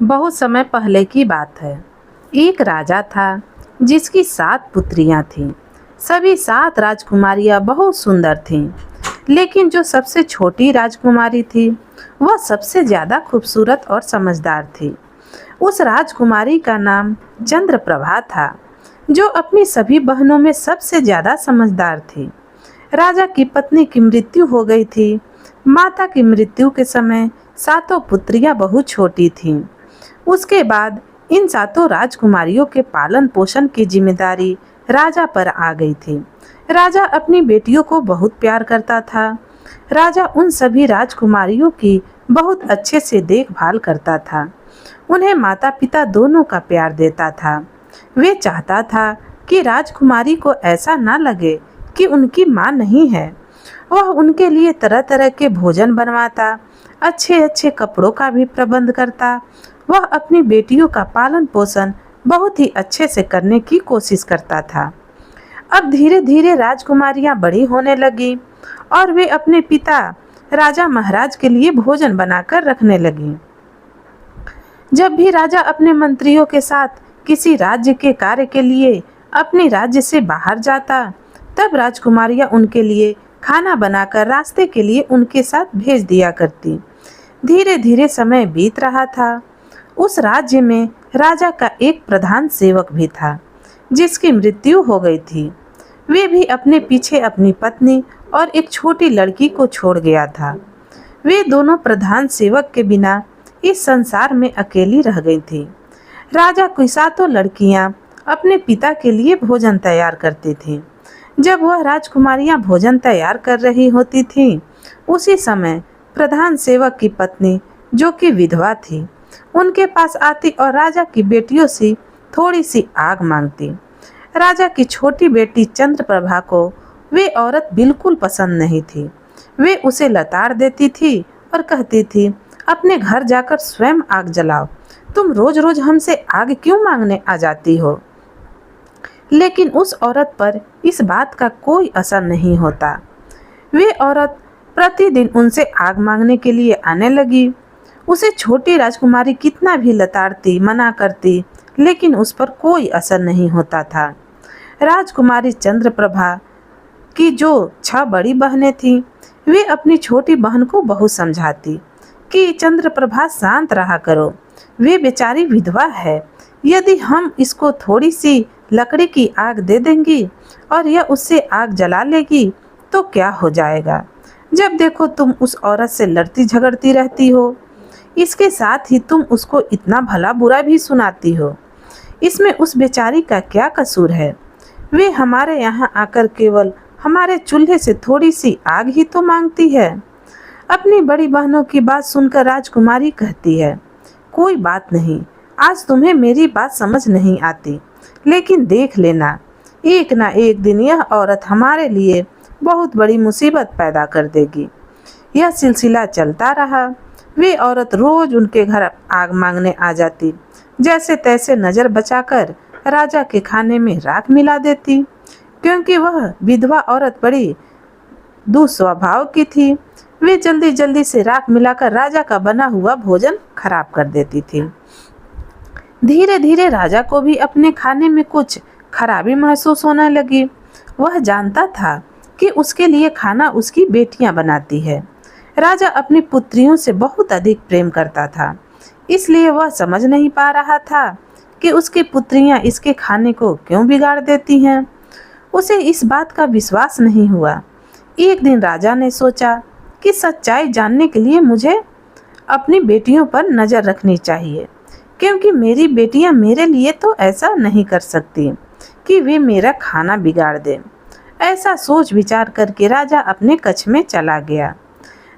बहुत समय पहले की बात है। एक राजा था जिसकी 7 पुत्रियां थीं। सभी 7 राजकुमारियां बहुत सुंदर थीं, लेकिन जो सबसे छोटी राजकुमारी थी वह सबसे ज़्यादा खूबसूरत और समझदार थी। उस राजकुमारी का नाम चंद्रप्रभा था, जो अपनी सभी बहनों में सबसे ज़्यादा समझदार थी। राजा की पत्नी की मृत्यु हो गई थी। माता की मृत्यु के समय सातों पुत्रियां बहुत छोटी थीं। उसके बाद इन सातों राजकुमारियों के पालन पोषण की जिम्मेदारी राजा पर आ गई थी। राजा अपनी बेटियों को बहुत प्यार करता था। राजा उन सभी राजकुमारियों की बहुत अच्छे से देखभाल करता था। उन्हें माता पिता दोनों का प्यार देता था। वे चाहता था कि राजकुमारी को ऐसा ना लगे कि उनकी माँ नहीं है। वह उनके लिए तरह तरह के भोजन बनवाता, अच्छे अच्छे कपड़ों का भी प्रबंध करता। वह अपनी बेटियों का पालन पोषण बहुत ही अच्छे से करने की कोशिश करता था। अब धीरे धीरे राजकुमारियां बड़ी होने लगी और वे अपने पिता राजा महाराज के लिए भोजन बनाकर रखने लगी। जब भी राजा अपने मंत्रियों के साथ किसी राज्य के कार्य के लिए अपने राज्य से बाहर जाता, तब राजकुमारियां उनके लिए खाना बनाकर रास्ते के लिए उनके साथ भेज दिया करती। धीरे धीरे समय बीत रहा था। उस राज्य में राजा का एक प्रधान सेवक भी था, जिसकी मृत्यु हो गई थी। वे भी अपने पीछे अपनी पत्नी और एक छोटी लड़की को छोड़ गया था। वे दोनों प्रधान सेवक के बिना इस संसार में अकेली रह गई थी। राजा की सातों लड़कियां अपने पिता के लिए भोजन तैयार करती थीं। जब वह राजकुमारियां भोजन तैयार कर रही होती थीं, उसी समय प्रधान सेवक की पत्नी, जो कि विधवा थी, उनके पास आती और राजा की बेटियों से थोड़ी सी आग मांगती। राजा की छोटी बेटी चंद्रप्रभा को वे औरत बिल्कुल पसंद नहीं थी। वे उसे लताड़ देती थी और कहती थी, अपने घर जाकर स्वयं आग जलाओ। तुम रोज रोज हमसे आग क्यों मांगने आ जाती हो? लेकिन उस औरत पर इस बात का कोई असर नहीं होता। वे औरत प्रतिदिन उनसे आग मांगने के लिए आने लगी। उसे छोटी राजकुमारी कितना भी लताड़ती, मना करती, लेकिन उस पर कोई असर नहीं होता था। राजकुमारी चंद्रप्रभा की जो 6 बड़ी बहनें थीं, वे अपनी छोटी बहन को बहुत समझाती कि चंद्रप्रभा शांत रहा करो, वे बेचारी विधवा है। यदि हम इसको थोड़ी सी लकड़ी की आग दे देंगी और यह उससे आग जला लेगी तो क्या हो जाएगा? जब देखो तुम उस औरत से लड़ती झगड़ती रहती हो। इसके साथ ही तुम उसको इतना भला बुरा भी सुनाती हो। इसमें उस बेचारी का क्या कसूर है? वे हमारे यहाँ आकर केवल हमारे चूल्हे से थोड़ी सी आग ही तो मांगती है। अपनी बड़ी बहनों की बात सुनकर राजकुमारी कहती है, कोई बात नहीं, आज तुम्हें मेरी बात समझ नहीं आती, लेकिन देख लेना, एक ना एक दिन यह औरत हमारे लिए बहुत बड़ी मुसीबत पैदा कर देगी। यह सिलसिला चलता रहा। वे औरत रोज उनके घर आग मांगने आ जाती। जैसे तैसे नज़र बचाकर राजा के खाने में राख मिला देती, क्योंकि वह विधवा औरत बड़ी दुस्वभाव की थी। वे जल्दी जल्दी से राख मिलाकर राजा का बना हुआ भोजन खराब कर देती थी। धीरे धीरे राजा को भी अपने खाने में कुछ खराबी महसूस होने लगी। वह जानता था कि उसके लिए खाना उसकी बेटियां बनाती है। राजा अपनी पुत्रियों से बहुत अधिक प्रेम करता था, इसलिए वह समझ नहीं पा रहा था कि उसकी पुत्रियां इसके खाने को क्यों बिगाड़ देती हैं। उसे इस बात का विश्वास नहीं हुआ। एक दिन राजा ने सोचा कि सच्चाई जानने के लिए मुझे अपनी बेटियों पर नज़र रखनी चाहिए, क्योंकि मेरी बेटियां मेरे लिए तो ऐसा नहीं कर सकती कि वे मेरा खाना बिगाड़ दें। ऐसा सोच विचार करके राजा अपने कक्ष में चला गया।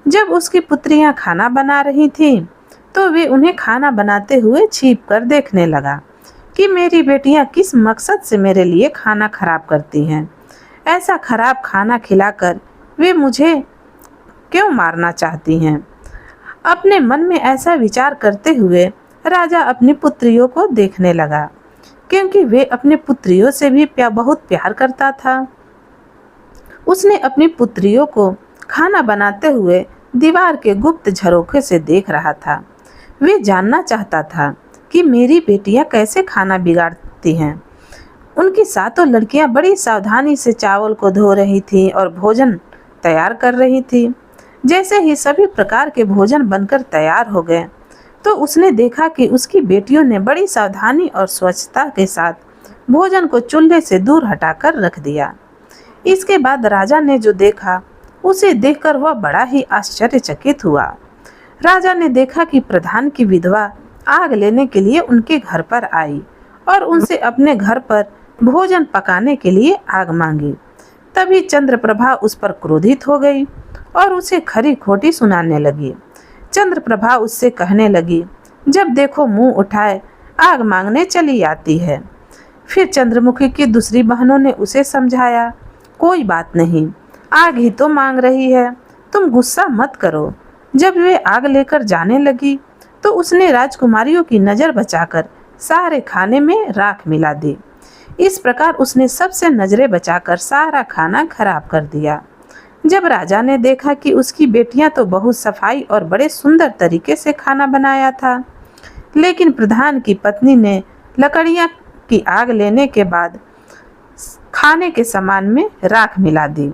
जब उसकी पुत्रियां खाना बना रही थीं, तो वे उन्हें खाना बनाते हुए छिप कर देखने लगा कि मेरी बेटियां किस मकसद से मेरे लिए खाना खराब करती हैं। ऐसा खराब खाना खिलाकर वे मुझे क्यों मारना चाहती हैं? अपने मन में ऐसा विचार करते हुए राजा अपनी पुत्रियों को देखने लगा, क्योंकि वे अपनी पुत्रियों से भी बहुत प्यार करता था। उसने अपनी पुत्रियों को खाना बनाते हुए दीवार के गुप्त झरोखे से देख रहा था। वे जानना चाहता था कि मेरी बेटियां कैसे खाना बिगाड़ती हैं। उनकी सातों लड़कियां बड़ी सावधानी से चावल को धो रही थीं और भोजन तैयार कर रही थीं। जैसे ही सभी प्रकार के भोजन बनकर तैयार हो गए तो उसने देखा कि उसकी बेटियों ने बड़ी सावधानी और स्वच्छता के साथ भोजन को चूल्हे से दूर हटाकर रख दिया। इसके बाद राजा ने जो देखा उसे देखकर वह बड़ा ही आश्चर्यचकित हुआ। राजा ने देखा कि प्रधान की विधवा आग लेने के लिए उनके घर पर आई और उनसे अपने घर पर भोजन पकाने के लिए आग मांगी। तभी चंद्रप्रभा उस पर क्रोधित हो गई और उसे खरी खोटी सुनाने लगी। चंद्रप्रभा उससे कहने लगी, जब देखो मुंह उठाए आग मांगने चली आती है। फिर चंद्रमुखी की दूसरी बहनों ने उसे समझाया, कोई बात नहीं, आग ही तो मांग रही है, तुम गुस्सा मत करो। जब वे आग लेकर जाने लगी तो उसने राजकुमारियों की नज़र बचाकर सारे खाने में राख मिला दी। इस प्रकार उसने सबसे नजरें बचाकर सारा खाना खराब कर दिया। जब राजा ने देखा कि उसकी बेटियां तो बहुत सफाई और बड़े सुंदर तरीके से खाना बनाया था, लेकिन प्रधान की पत्नी ने लकड़ियां की आग लेने के बाद खाने के सामान में राख मिला दी,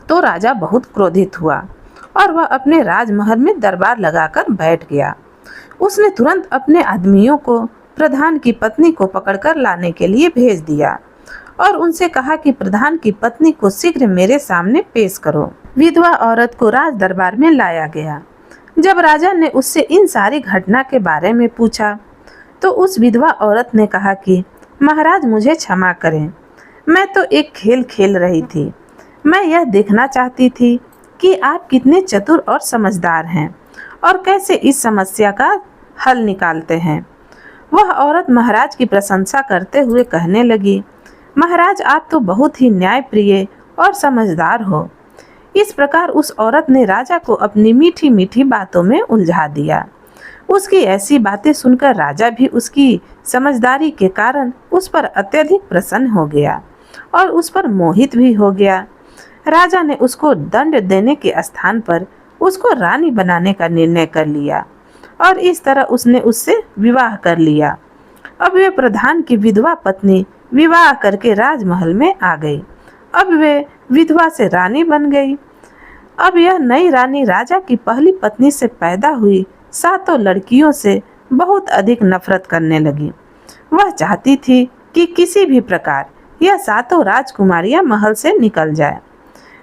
तो राजा बहुत क्रोधित हुआ और वह अपने राजमहल में दरबार लगाकर बैठ गया। उसने तुरंत अपने आदमियों को प्रधान की पत्नी को पकड़कर लाने के लिए भेज दिया और उनसे कहा कि प्रधान की पत्नी को शीघ्र मेरे सामने पेश करो। विधवा औरत को राज दरबार में लाया गया। जब राजा ने उससे इन सारी घटना के बारे में पूछा तो उस विधवा औरत ने कहा कि महाराज मुझे क्षमा करें, मैं तो एक खेल खेल रही थी। मैं यह देखना चाहती थी कि आप कितने चतुर और समझदार हैं और कैसे इस समस्या का हल निकालते हैं। वह औरत महाराज की प्रशंसा करते हुए कहने लगी, महाराज आप तो बहुत ही न्यायप्रिय और समझदार हो। इस प्रकार उस औरत ने राजा को अपनी मीठी मीठी बातों में उलझा दिया। उसकी ऐसी बातें सुनकर राजा भी उसकी समझदारी के कारण उस पर अत्यधिक प्रसन्न हो गया और उस पर मोहित भी हो गया। राजा ने उसको दंड देने के स्थान पर उसको रानी बनाने का निर्णय कर लिया और इस तरह उसने उससे विवाह कर लिया। अब वे प्रधान की विधवा पत्नी विवाह करके राजमहल में आ गई। अब वे विधवा से रानी बन गई। अब यह नई रानी राजा की पहली पत्नी से पैदा हुई सातों लड़कियों से बहुत अधिक नफरत करने लगी। वह चाहती थी कि किसी भी प्रकार यह सातों राजकुमारियां महल से निकल जाए।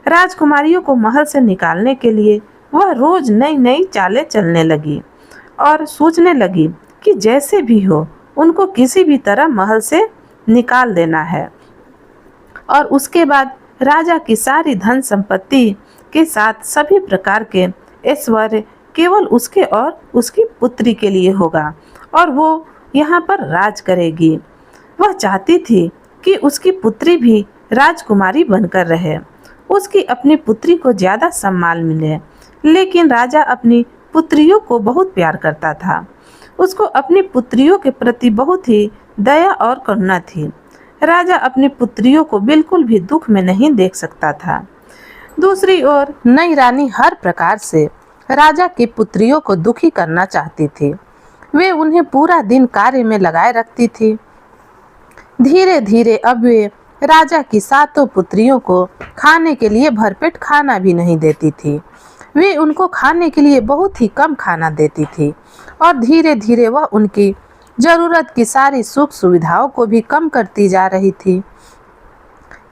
राजकुमारियों को महल से निकालने के लिए वह रोज नई नई चालें चलने लगी और सोचने लगी कि जैसे भी हो उनको किसी भी तरह महल से निकाल देना है और उसके बाद राजा की सारी धन संपत्ति के साथ सभी प्रकार के ऐश्वर्य केवल उसके और उसकी पुत्री के लिए होगा और वो यहाँ पर राज करेगी। वह चाहती थी कि उसकी पुत्री भी राजकुमारी बनकर रहे, उसकी अपनी पुत्री को ज़्यादा सम्मान मिले। लेकिन राजा अपनी पुत्रियों को बहुत प्यार करता था। उसको अपनी पुत्रियों के प्रति बहुत ही दया और करुणा थी। राजा अपनी पुत्रियों को बिल्कुल भी दुख में नहीं देख सकता था। दूसरी ओर नई रानी हर प्रकार से राजा की पुत्रियों को दुखी करना चाहती थी। वे उन्हें पूरा दिन कार्य में लगाए रखती थी। धीरे धीरे अब वे राजा की सातों पुत्रियों को खाने के लिए भरपेट खाना भी नहीं देती थी। वे उनको खाने के लिए बहुत ही कम खाना देती थी और धीरे धीरे वह उनकी जरूरत की सारी सुख सुविधाओं को भी कम करती जा रही थी।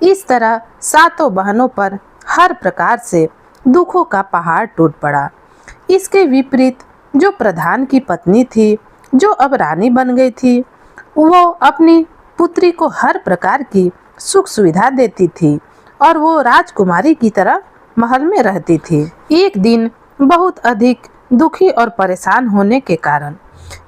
इस तरह सातों बहनों पर हर प्रकार से दुखों का पहाड़ टूट पड़ा। इसके विपरीत जो प्रधान की पत्नी थी, जो अब रानी बन गई थी, वो अपनी पुत्री को हर प्रकार की सुख सुविधा देती थी और वो राजकुमारी की तरह महल में रहती थी। एक दिन बहुत अधिक दुखी और परेशान होने के कारण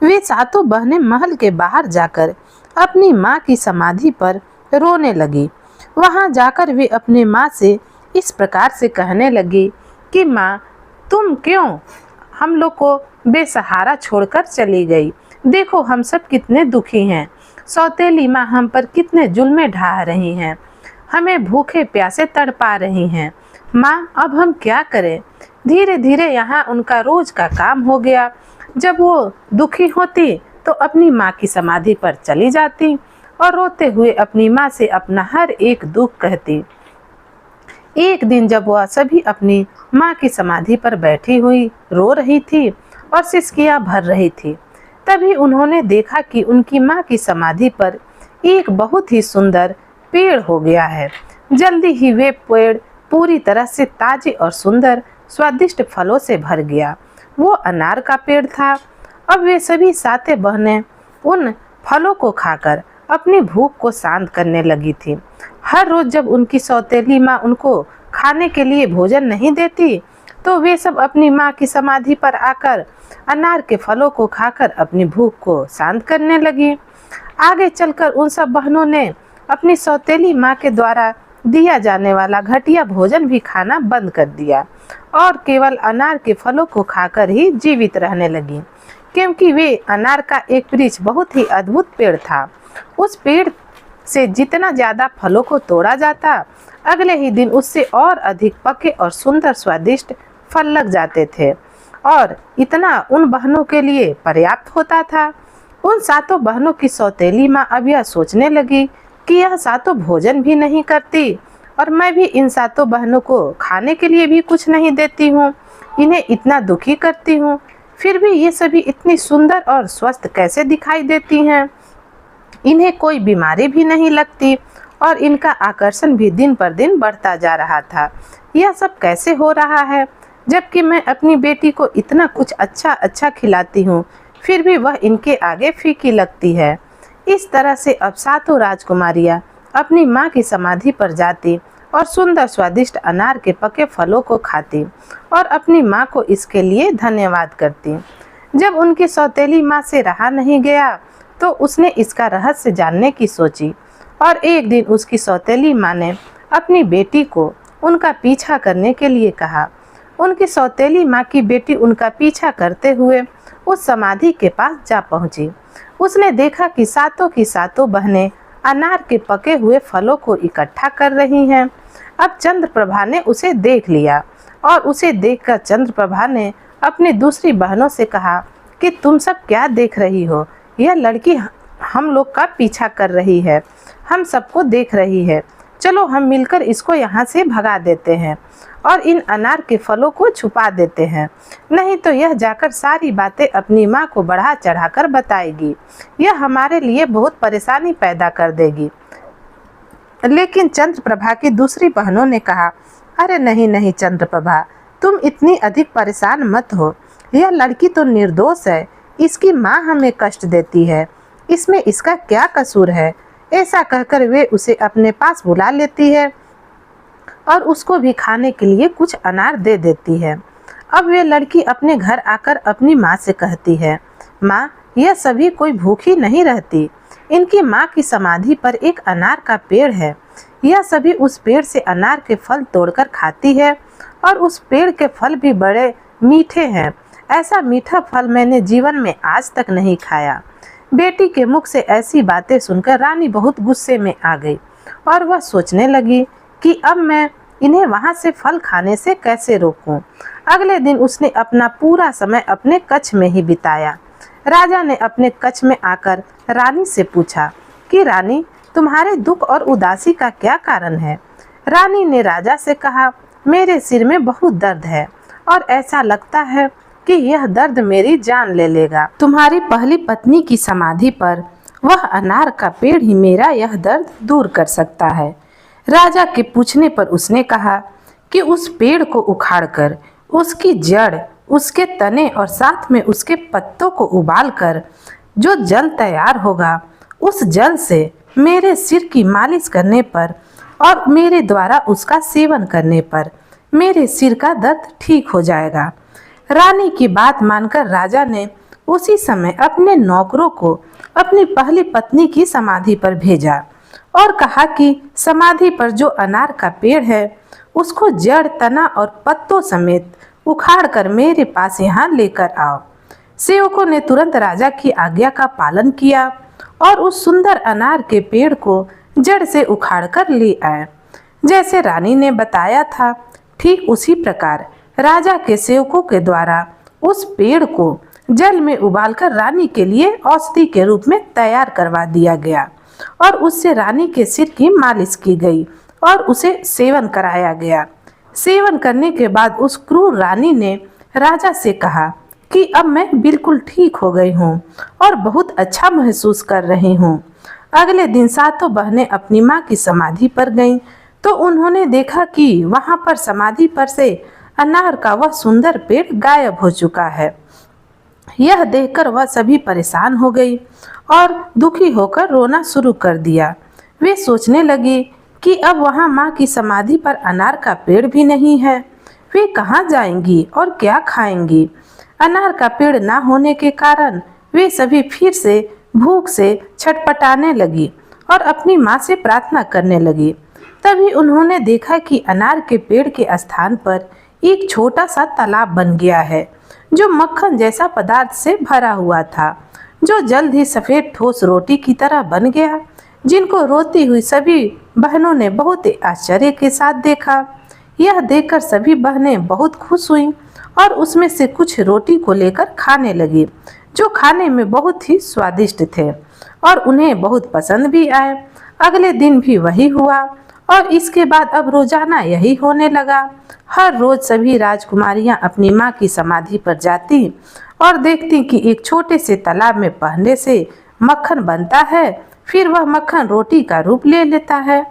वे सातों बहनें महल के बाहर जाकर अपनी माँ की समाधि पर रोने लगी। वहाँ जाकर वे अपने माँ से इस प्रकार से कहने लगी कि माँ, तुम क्यों हम लोग को बेसहारा छोड़कर चली गई? देखो हम सब कितने दुखी हैं। सौतेली माँ हम पर कितने जुल्में ढा रही हैं, हमें भूखे प्यासे तड़पा रही हैं। माँ, अब हम क्या करें? धीरे धीरे यहाँ उनका रोज का काम हो गया। जब वो दुखी होती तो अपनी माँ की समाधि पर चली जाती और रोते हुए अपनी माँ से अपना हर एक दुख कहती। एक दिन जब वह सभी अपनी माँ की समाधि पर बैठी हुई रो रही थी और सिसकियाँ भर रही थी, तभी उन्होंने देखा कि उनकी माँ की समाधि पर एक बहुत ही सुंदर पेड़ हो गया है। जल्दी ही वे पेड़ पूरी तरह से ताजे और सुंदर स्वादिष्ट फलों से भर गया। वो अनार का पेड़ था। अब वे सभी सातें बहनें उन फलों को खाकर अपनी भूख को शांत करने लगी थी। हर रोज जब उनकी सौतेली माँ उनको खाने के लिए भोजन नहीं देती तो वे सब अपनी माँ की समाधि पर आकर अनार के फलों को खाकर अपनी भूख को शांत करने लगी। आगे चलकर उन सब बहनों ने अपनी सौतेली माँ के द्वारा दिया जाने वाला घटिया भोजन भी खाना बंद कर दिया और केवल अनार के फलों को खाकर ही जीवित रहने लगी, क्योंकि वे अनार का एक वृक्ष बहुत ही अद्भुत पेड़ था। उस पेड़ से जितना ज्यादा फलों को तोड़ा जाता, अगले ही दिन उससे और अधिक पके और सुंदर स्वादिष्ट फल लग जाते थे और इतना उन बहनों के लिए पर्याप्त होता था। उन सातों बहनों की सौतेली माँ अब यह सोचने लगी कि यह सातों भोजन भी नहीं करती और मैं भी इन सातों बहनों को खाने के लिए भी कुछ नहीं देती हूँ, इन्हें इतना दुखी करती हूँ, फिर भी ये सभी इतनी सुंदर और स्वस्थ कैसे दिखाई देती हैं। इन्हें कोई बीमारी भी नहीं लगती और इनका आकर्षण भी दिन पर दिन बढ़ता जा रहा था। यह सब कैसे हो रहा है, जबकि मैं अपनी बेटी को इतना कुछ अच्छा अच्छा खिलाती हूँ, फिर भी वह इनके आगे फीकी लगती है। इस तरह से अब सातों राजकुमारियाँ अपनी माँ की समाधि पर जाती और सुंदर स्वादिष्ट अनार के पके फलों को खाती और अपनी माँ को इसके लिए धन्यवाद करती। जब उनकी सौतेली माँ से रहा नहीं गया तो उसने इसका रहस्य जानने की सोची और एक दिन उसकी सौतेली माँ ने अपनी बेटी को उनका पीछा करने के लिए कहा। उनकी सौतेली माँ की बेटी उनका पीछा करते हुए उस समाधि के पास जा पहुंची। उसने देखा कि सातों की सातों बहनें अनार के पके हुए फलों को इकट्ठा कर रही हैं। अब चंद्रप्रभा ने उसे देख लिया और उसे देखकर चंद्रप्रभा ने अपनी दूसरी बहनों से कहा कि तुम सब क्या देख रही हो, यह लड़की हम लोग का पीछा कर रही है, हम सबको देख रही है, चलो हम मिलकर इसको यहाँ से भगा देते हैं और इन अनार के फलों को छुपा देते हैं, नहीं तो यह जाकर सारी बातें अपनी माँ को बढ़ा चढ़ाकर बताएगी, यह हमारे लिए बहुत परेशानी पैदा कर देगी। लेकिन चंद्रप्रभा की दूसरी बहनों ने कहा, अरे नहीं नहीं चंद्रप्रभा, तुम इतनी अधिक परेशान मत हो, यह लड़की तो निर्दोष है, इसकी माँ हमें कष्ट देती है, इसमें इसका क्या कसूर है। ऐसा कहकर वे उसे अपने पास बुला लेती है और उसको भी खाने के लिए कुछ अनार दे देती है। अब वे लड़की अपने घर आकर अपनी माँ से कहती है, माँ यह सभी कोई भूखी नहीं रहती, इनकी माँ की समाधि पर एक अनार का पेड़ है, यह सभी उस पेड़ से अनार के फल तोड़कर खाती है और उस पेड़ के फल भी बड़े मीठे हैं, ऐसा मीठा फल मैंने जीवन में आज तक नहीं खाया। बेटी के मुख से ऐसी बातें सुनकर रानी बहुत गुस्से में आ गई और वह सोचने लगी कि अब मैं इन्हें वहां से फल खाने से कैसे रोकूं। अगले दिन उसने अपना पूरा समय अपने कक्ष में ही बिताया। राजा ने अपने कक्ष में आकर रानी से पूछा कि रानी तुम्हारे दुख और उदासी का क्या कारण है। रानी ने राजा से कहा, मेरे सिर में बहुत दर्द है और ऐसा लगता है कि यह दर्द मेरी जान ले लेगा। तुम्हारी पहली पत्नी की समाधि पर वह अनार का पेड़ ही मेरा यह दर्द दूर कर सकता है। राजा के पूछने पर उसने कहा कि उस पेड़ को उखाड़कर उसकी जड़, उसके तने और साथ में उसके पत्तों को उबालकर जो जल तैयार होगा, उस जल से मेरे सिर की मालिश करने पर और मेरे द्वारा उसका सेवन करने पर मेरे सिर का दर्द ठीक हो जाएगा। रानी की बात मानकर राजा ने उसी समय अपने नौकरों को अपनी पहली पत्नी की समाधि पर भेजा और कहा कि समाधि पर जो अनार का पेड़ है उसको जड़, तना और पत्तों समेत उखाड़कर मेरे पास यहाँ लेकर आओ। सेवकों ने तुरंत राजा की आज्ञा का पालन किया और उस सुंदर अनार के पेड़ को जड़ से उखाड़कर ले आए। जैसे रानी ने बताया था, ठीक उसी प्रकार राजा के सेवकों के द्वारा उस पेड़ को जल में उबालकर रानी के लिए औषधि के रूप में तैयार करवा दिया गया और उससे रानी के सिर की मालिश की गई और उसे सेवन कराया गया। सेवन करने के बाद उस क्रूर रानी ने राजा से कहा कि अब मैं बिल्कुल ठीक हो गई हूँ और बहुत अच्छा महसूस कर रही हूँ। अगले दिन सातों बहनें अपनी माँ की समाधि पर गईं, तो उन्होंने देखा कि वहाँ पर समाधि पर से अनार का वह सुंदर पेड़ गायब हो चुका है। यह देखकर वह सभी परेशान हो गई और दुखी होकर रोना शुरू कर दिया। वे सोचने लगी कि अब वहाँ माँ की समाधि पर अनार का पेड़ भी नहीं है। वे कहाँ जाएंगी और क्या खाएंगी? अनार का पेड़ ना होने के कारण वे सभी फिर से भूख से छटपटाने लगी और अपनी माँ से प्रार्थना करने लगी। तभी उन्होंने देखा कि अनार के पेड़ के स्थान पर एक छोटा सा तालाब बन गया है, जो मक्खन जैसा पदार्थ से भरा हुआ था, जो जल्द ही सफेद ठोस रोटी की तरह बन गया, जिनको रोती हुई सभी बहनों ने बहुत ही आश्चर्य के साथ देखा। यह देखकर सभी बहनें बहुत खुश हुईं और उसमें से कुछ रोटी को लेकर खाने लगी, जो खाने में बहुत ही स्वादिष्ट थे और उन्हें बहुत पसंद भी आए। अगले दिन भी वही हुआ और इसके बाद अब रोजाना यही होने लगा। हर रोज सभी राजकुमारियां अपनी माँ की समाधि पर जाती और देखती कि एक छोटे से तालाब में पहले से मक्खन बनता है, फिर वह मक्खन रोटी का रूप ले लेता है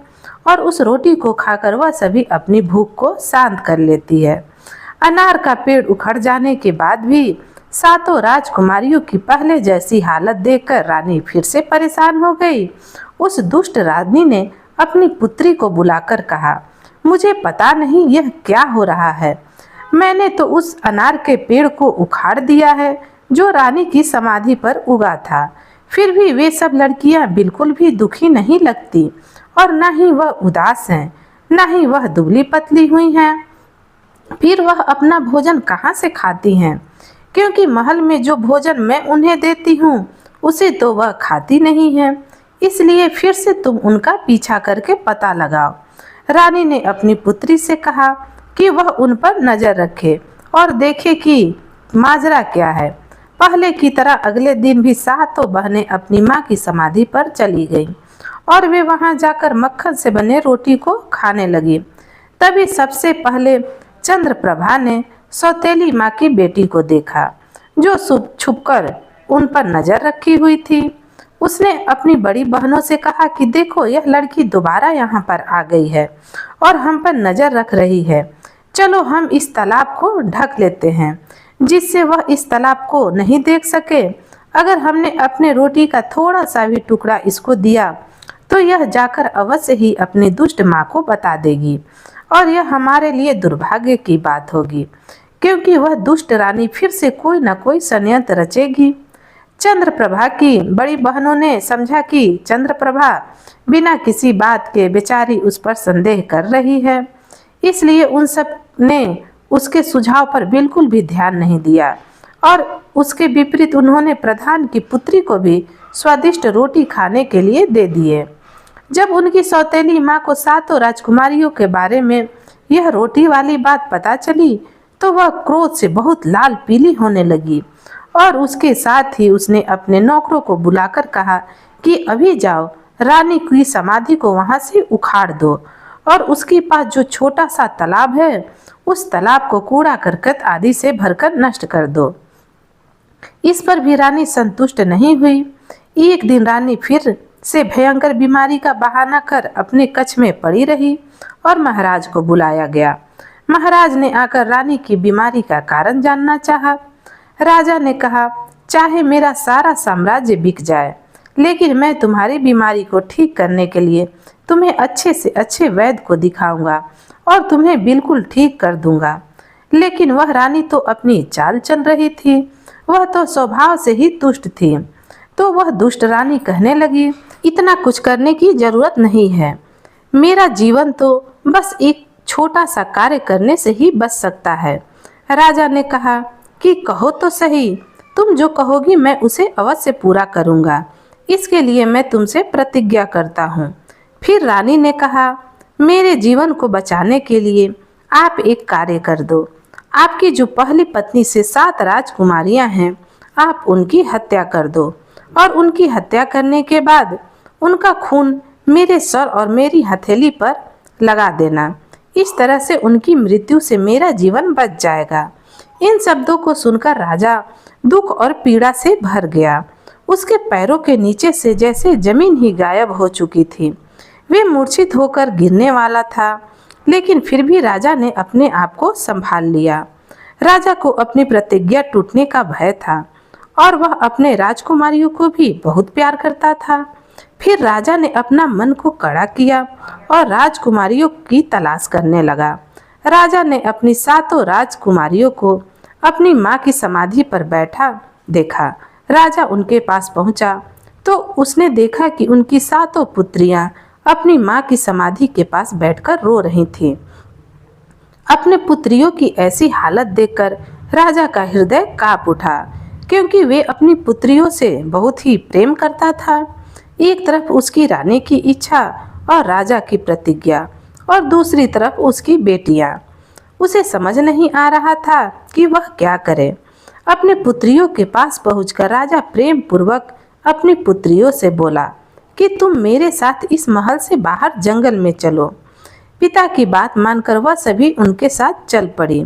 और उस रोटी को खाकर वह सभी अपनी भूख को शांत कर लेती है। अनार का पेड़ उखड़ जाने के बाद भी सातों राजकुमारियों की पहले जैसी हालत देखकर रानी फिर से परेशान हो गई। उस दुष्ट रानी ने अपनी पुत्री को बुलाकर कहा, मुझे पता नहीं यह क्या हो रहा है। मैंने तो उस अनार के पेड़ को उखाड़ दिया है जो रानी की समाधि पर उगा था, फिर भी वे सब लड़कियां बिल्कुल भी दुखी नहीं लगती और न ही वह उदास हैं, न ही वह दुबली पतली हुई हैं। फिर वह अपना भोजन कहाँ से खाती हैं, क्योंकि महल में जो भोजन मैं उन्हें देती हूँ उसे तो वह खाती नहीं है। इसलिए फिर से तुम उनका पीछा करके पता लगाओ। रानी ने अपनी पुत्री से कहा कि वह उन पर नजर रखे और देखे कि माजरा क्या है। पहले की तरह अगले दिन भी सातों बहनें अपनी माँ की समाधि पर चली गईं और वे वहां जाकर मक्खन से बने रोटी को खाने लगी। तभी सबसे पहले चंद्रप्रभा ने सौतेली माँ की बेटी को देखा, जो छुपकर उन पर नजर रखी हुई थी। उसने अपनी बड़ी बहनों से कहा कि देखो, यह लड़की दोबारा यहाँ पर आ गई है और हम पर नजर रख रही है। चलो हम इस तालाब को ढक लेते हैं, जिससे वह इस तालाब को नहीं देख सके। अगर हमने अपने रोटी का थोड़ा सा भी टुकड़ा इसको दिया तो यह जाकर अवश्य ही अपनी दुष्ट माँ को बता देगी और यह हमारे लिए दुर्भाग्य की बात होगी, क्योंकि वह दुष्ट रानी फिर से कोई न कोई षड्यंत्र रचेगी। चंद्रप्रभा की बड़ी बहनों ने समझा कि चंद्रप्रभा बिना किसी बात के बेचारी उस पर संदेह कर रही है, इसलिए उन सब ने उसके सुझाव पर बिल्कुल भी ध्यान नहीं दिया और उसके विपरीत उन्होंने प्रधान की पुत्री को भी स्वादिष्ट रोटी खाने के लिए दे दिए। जब उनकी सौतेली माँ को सातों राजकुमारियों के बारे में यह रोटी वाली बात पता चली तो वह क्रोध से बहुत लाल पीली होने लगी और उसके साथ ही उसने अपने नौकरों को बुलाकर कहा कि अभी जाओ, रानी की समाधि को वहां से उखाड़ दो और उसके पास जो छोटा सा तालाब है उस तालाब को कूड़ा करकट आदि से भरकर नष्ट कर दो। इस पर भी रानी संतुष्ट नहीं हुई। एक दिन रानी फिर से भयंकर बीमारी का बहाना कर अपने कक्ष में पड़ी रही और महाराज को बुलाया गया। महाराज ने आकर रानी की बीमारी का कारण जानना चाहा। राजा ने कहा, चाहे मेरा सारा साम्राज्य बिक जाए, लेकिन मैं तुम्हारी बीमारी को ठीक करने के लिए तुम्हें अच्छे से अच्छे वैद्य को दिखाऊंगा और तुम्हें बिल्कुल ठीक कर दूंगा। लेकिन वह रानी तो अपनी चाल चल रही थी, वह तो स्वभाव से ही दुष्ट थी। तो वह दुष्ट रानी कहने लगी, इतना कुछ करने की जरूरत नहीं है, मेरा जीवन तो बस एक छोटा सा कार्य करने से ही बच सकता है। राजा ने कहा कि कहो तो सही, तुम जो कहोगी मैं उसे अवश्य पूरा करूंगा, इसके लिए मैं तुमसे प्रतिज्ञा करता हूँ। फिर रानी ने कहा, मेरे जीवन को बचाने के लिए आप एक कार्य कर दो। आपकी जो पहली पत्नी से 7 राजकुमारियां हैं, आप उनकी हत्या कर दो और उनकी हत्या करने के बाद उनका खून मेरे सर और मेरी हथेली पर लगा देना। इस तरह से उनकी मृत्यु से मेरा जीवन बच जाएगा। इन शब्दों को सुनकर राजा दुख और पीड़ा से भर गया। उसके पैरों के नीचे से जैसे जमीन ही गायब हो चुकी थी। वे मूर्छित होकर गिरने वाला था, लेकिन फिर भी राजा ने अपने आप को संभाल लिया। राजा को अपनी प्रतिज्ञा टूटने का भय था और वह अपने राजकुमारियों को भी बहुत प्यार करता था। फिर राजा ने अपना मन को कड़ा किया और राजकुमारियों की तलाश करने लगा। राजा ने अपनी 7 राजकुमारियों को अपनी माँ की समाधि पर बैठा देखा। राजा उनके पास पहुंचा तो उसने देखा कि उनकी 7 पुत्रियां अपनी माँ की समाधि के पास बैठकर रो रही थीं। अपने पुत्रियों की ऐसी हालत देखकर राजा का हृदय कांप उठा, क्योंकि वे अपनी पुत्रियों से बहुत ही प्रेम करता था। एक तरफ उसकी रानी की इच्छा और राजा की प्रतिज्ञा और दूसरी तरफ उसकी बेटियां। उसे समझ नहीं आ रहा था कि वह क्या करे। अपने पुत्रियों के पास पहुंचकर राजा प्रेम पूर्वक अपनी पुत्रियों से बोला कि तुम मेरे साथ इस महल से बाहर जंगल में चलो। पिता की बात मानकर वह सभी उनके साथ चल पड़ी।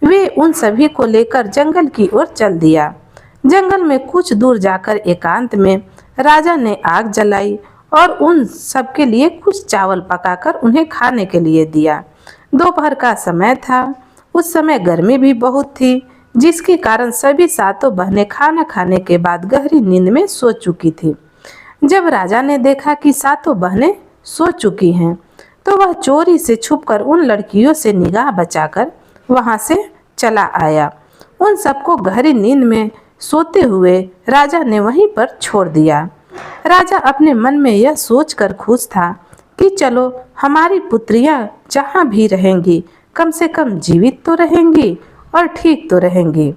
वे उन सभी को लेकर जंगल की ओर चल दिया। जंगल में कुछ दूर जाकर एकांत में राजा ने आग जलाई और उन सब के लिए कुछ चावल पकाकर उन्हें खाने के लिए दिया। दोपहर का समय था। उस समय गर्मी भी बहुत थी, जिसके कारण सभी 7 बहनें खाना खाने के बाद गहरी नींद में सो चुकी थी। जब राजा ने देखा कि 7 बहनें सो चुकी हैं, तो वह चोरी से छुपकर उन लड़कियों से निगाह बचाकर वहां से चला आया। उन सबको गहरी नींद में सोते हुए राजा ने वहीं पर छोड़ दिया। राजा अपने मन में यह सोचकर खुश था कि चलो हमारी पुत्रियां जहाँ भी रहेंगी कम से कम जीवित तो रहेंगी और ठीक तो रहेंगी।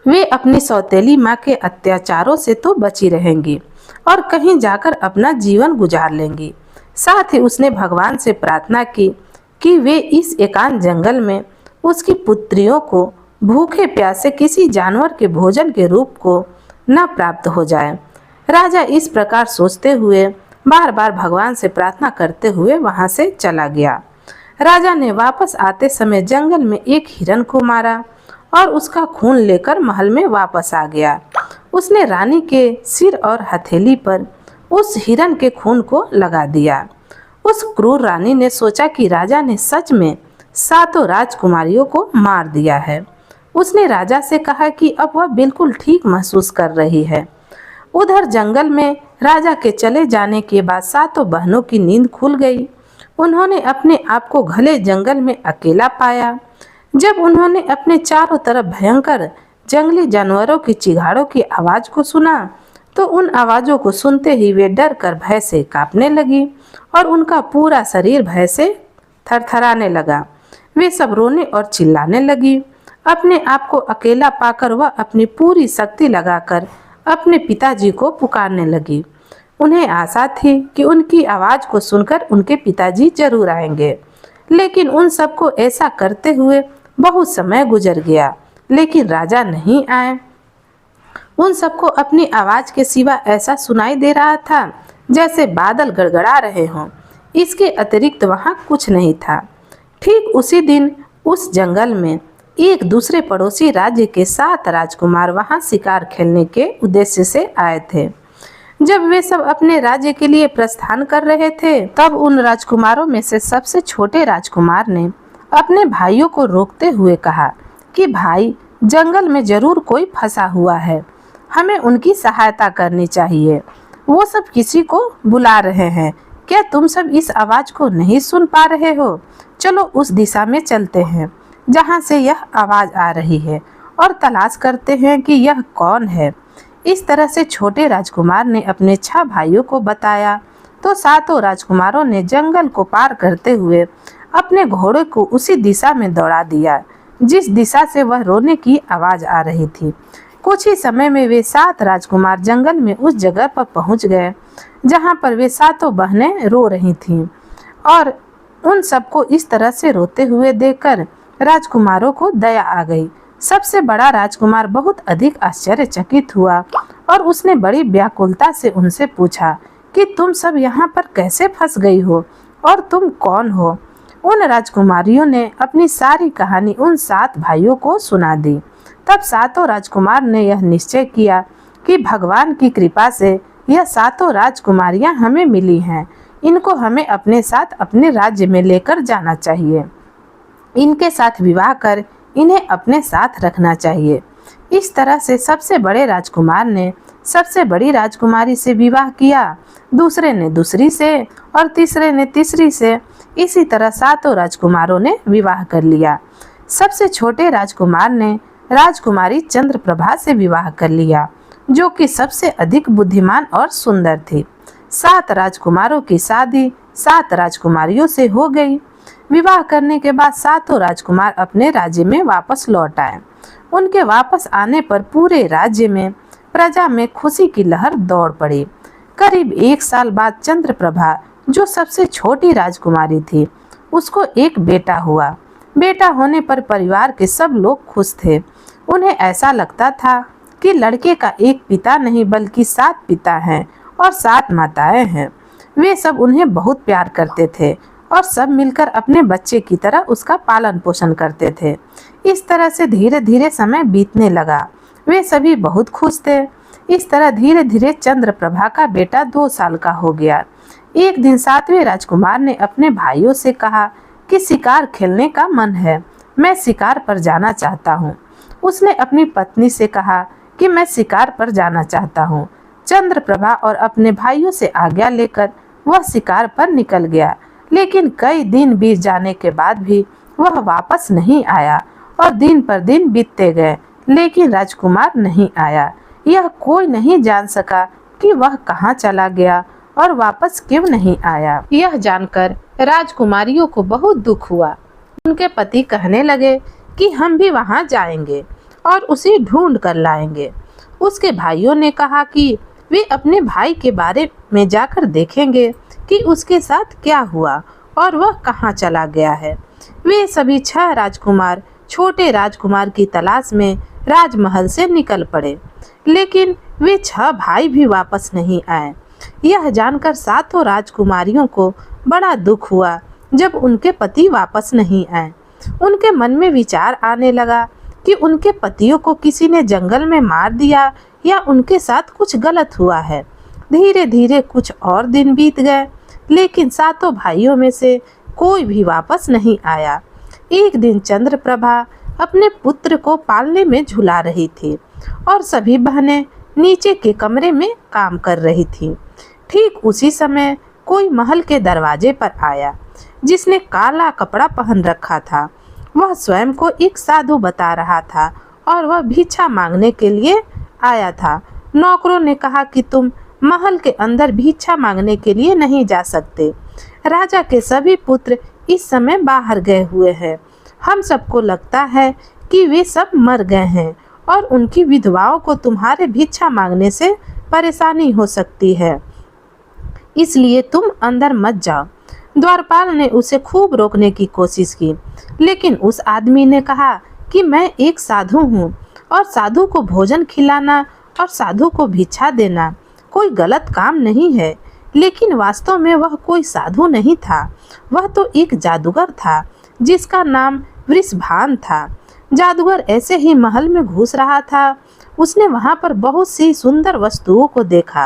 वे अपनी सौतेली माँ के अत्याचारों से तो बची रहेंगी और कहीं जाकर अपना जीवन गुजार लेंगी। साथ ही उसने भगवान से प्रार्थना की कि वे इस एकांत जंगल में उसकी पुत्रियों को भूखे प्यासे किसी जानवर के भोजन के रूप को न प्राप्त हो जाए। राजा इस प्रकार सोचते हुए बार बार भगवान से प्रार्थना करते हुए वहां से चला गया। राजा ने वापस आते समय जंगल में एक हिरन को मारा और उसका खून लेकर महल में वापस आ गया। उसने रानी के सिर और हथेली पर उस हिरन के खून को लगा दिया। उस क्रूर रानी ने सोचा कि राजा ने सच में 7 राजकुमारियों को मार दिया है। उसने राजा से कहा कि अब वह बिल्कुल ठीक महसूस कर रही है। उधर जंगल में राजा के चले जाने के बाद 7 बहनों की नींद खुल गई। उन्होंने अपने आप को घने जंगल में अकेला पाया। जब उन्होंने अपने चारों तरफ भयंकर जंगली जानवरों की चिघाड़ों की आवाज़ को सुना, तो उन आवाज़ों को सुनते ही वे डर कर भय से कांपने लगी और उनका पूरा शरीर भय से थरथराने लगा। वे सब रोने और चिल्लाने लगी। अपने आप को अकेला पाकर वह अपनी पूरी शक्ति लगाकर अपने पिताजी को पुकारने लगी। उन्हें आशा थी कि उनकी आवाज़ को सुनकर उनके पिताजी जरूर आएंगे, लेकिन उन सबको ऐसा करते हुए बहुत समय गुजर गया, लेकिन राजा नहीं आए। उन सबको अपनी आवाज़ के सिवा ऐसा सुनाई दे रहा था जैसे बादल गड़गड़ा रहे हों। इसके अतिरिक्त वहाँ कुछ नहीं था। ठीक उसी दिन उस जंगल में एक दूसरे पड़ोसी राज्य के 7 राजकुमार वहां शिकार खेलने के उद्देश्य से आए थे। जब वे सब अपने राज्य के लिए प्रस्थान कर रहे थे, तब उन राजकुमारों में से सबसे छोटे राजकुमार ने अपने भाइयों को रोकते हुए कहा कि भाई, जंगल में जरूर कोई फंसा हुआ है, हमें उनकी सहायता करनी चाहिए। वो सब किसी को बुला रहे हैं। क्या तुम सब इस आवाज़ को नहीं सुन पा रहे हो? चलो उस दिशा में चलते हैं जहाँ से यह आवाज़ आ रही है और तलाश करते हैं कि यह कौन है। इस तरह से छोटे राजकुमार ने अपने 6 भाइयों को बताया, तो 7 राजकुमारों ने जंगल को पार करते हुए अपने घोड़े को उसी दिशा में दौड़ा दिया जिस दिशा से वह रोने की आवाज़ आ रही थी। कुछ ही समय में वे 7 राजकुमार जंगल में उस जगह पर पहुंच गए जहां पर वे 7 बहनें रो रही थीं, और उन सबको इस तरह से रोते हुए देखकर राजकुमारों को दया आ गई सबसे बड़ा राजकुमार बहुत अधिक आश्चर्यचकित हुआ और उसने बड़ी व्याकुलता से उनसे पूछा कि तुम सब यहाँ पर कैसे फंस गई हो और तुम कौन हो। उन राजकुमारियों ने अपनी सारी कहानी उन 7 भाइयों को सुना दी। तब सातों राजकुमार ने यह निश्चय किया कि भगवान की कृपा से यह 7 राजकुमारियां हमें मिली हैं। इनको हमें अपने साथ अपने राज्य में लेकर जाना चाहिए। इनके साथ विवाह कर इन्हें अपने साथ रखना चाहिए। इस तरह से सबसे बड़े राजकुमार ने सबसे बड़ी राजकुमारी से विवाह किया, दूसरे ने दूसरी से और तीसरे ने तीसरी से। इसी तरह 7 राजकुमारों ने विवाह कर लिया। सबसे छोटे राजकुमार ने राजकुमारी चंद्रप्रभा से विवाह कर लिया, जो कि सबसे अधिक बुद्धिमान और सुंदर थी। 7 राजकुमारों की शादी 7 राजकुमारियों से हो गई। विवाह करने के बाद 7 राजकुमार अपने राज्य में वापस लौट आए। उनके वापस आने पर पूरे राज्य में प्रजा में खुशी की लहर दौड़ पड़ी। करीब 1 साल बाद चंद्रप्रभा, जो सबसे छोटी राजकुमारी थी, उसको एक बेटा हुआ। बेटा होने पर परिवार के सब लोग खुश थे। उन्हें ऐसा लगता था कि लड़के का एक पिता नहीं बल्कि 7 पिता हैं और 7 माताएं हैं। वे सब उन्हें बहुत प्यार करते थे और सब मिलकर अपने बच्चे की तरह उसका पालन पोषण करते थे। इस तरह से धीरे धीरे समय बीतने लगा। वे सभी बहुत खुश थे। इस तरह धीरे धीरे चंद्रप्रभा का बेटा 2 साल का हो गया। एक दिन 7वें राजकुमार ने अपने भाइयों से कहा कि शिकार खेलने का मन है, मैं शिकार पर जाना चाहता हूँ। उसने अपनी पत्नी से कहा कि मैं शिकार पर जाना चाहता हूँ। चंद्रप्रभा और अपने भाइयों से आज्ञा लेकर वह शिकार पर निकल गया, लेकिन कई दिन बीत जाने के बाद भी वह वापस नहीं आया और दिन पर दिन बीतते गए, लेकिन राजकुमार नहीं आया। यह कोई नहीं जान सका कि वह कहाँ चला गया और वापस क्यों नहीं आया। यह जानकर राजकुमारियों को बहुत दुख हुआ। उनके पति कहने लगे कि हम भी वहां जाएंगे और उसे ढूंढ कर लाएंगे। उसके भाइयों ने कहा कि वे अपने भाई के बारे में जाकर देखेंगे कि उसके साथ क्या हुआ और वह कहाँ चला गया है। वे सभी 6 राजकुमार छोटे राजकुमार की तलाश में राजमहल से निकल पड़े, लेकिन वे 6 भाई भी वापस नहीं आए। यह जानकर 7 राजकुमारियों को बड़ा दुख हुआ जब उनके पति वापस नहीं आए। उनके मन में विचार आने लगा कि उनके पतियों को किसी ने जंगल में मार दिया या उनके साथ कुछ गलत हुआ है। धीरे धीरे कुछ और दिन बीत गए, लेकिन 7 भाइयों में से कोई भी वापस नहीं आया। एक दिन चंद्रप्रभा अपने पुत्र को पालने में झुला रही थी और सभी बहनें नीचे के कमरे में काम कर रही थीं। ठीक उसी समय कोई महल के दरवाजे पर आया, जिसने काला कपड़ा पहन रखा था। वह स्वयं को एक साधु बता रहा था और वह भिक्षा मांगने के लिए आया था। नौकरों ने कहा कि तुम महल के अंदर भिक्षा मांगने के लिए नहीं जा सकते। राजा के सभी पुत्र इस समय बाहर गए हुए हैं। हम सबको लगता है कि वे सब मर गए हैं और उनकी विधवाओं को तुम्हारे भिक्षा मांगने से परेशानी हो सकती है, इसलिए तुम अंदर मत जाओ। द्वारपाल ने उसे खूब रोकने की कोशिश की, लेकिन उस आदमी ने कहा कि मैं एक साधु हूँ और साधु को भोजन खिलाना और साधु को भिक्षा देना कोई गलत काम नहीं है। लेकिन वास्तव में वह कोई साधु नहीं था, वह तो एक जादूगर था जिसका नाम वृषभान था। जादूगर ऐसे ही महल में घुस रहा था। उसने वहां पर बहुत सी सुंदर वस्तुओं को देखा।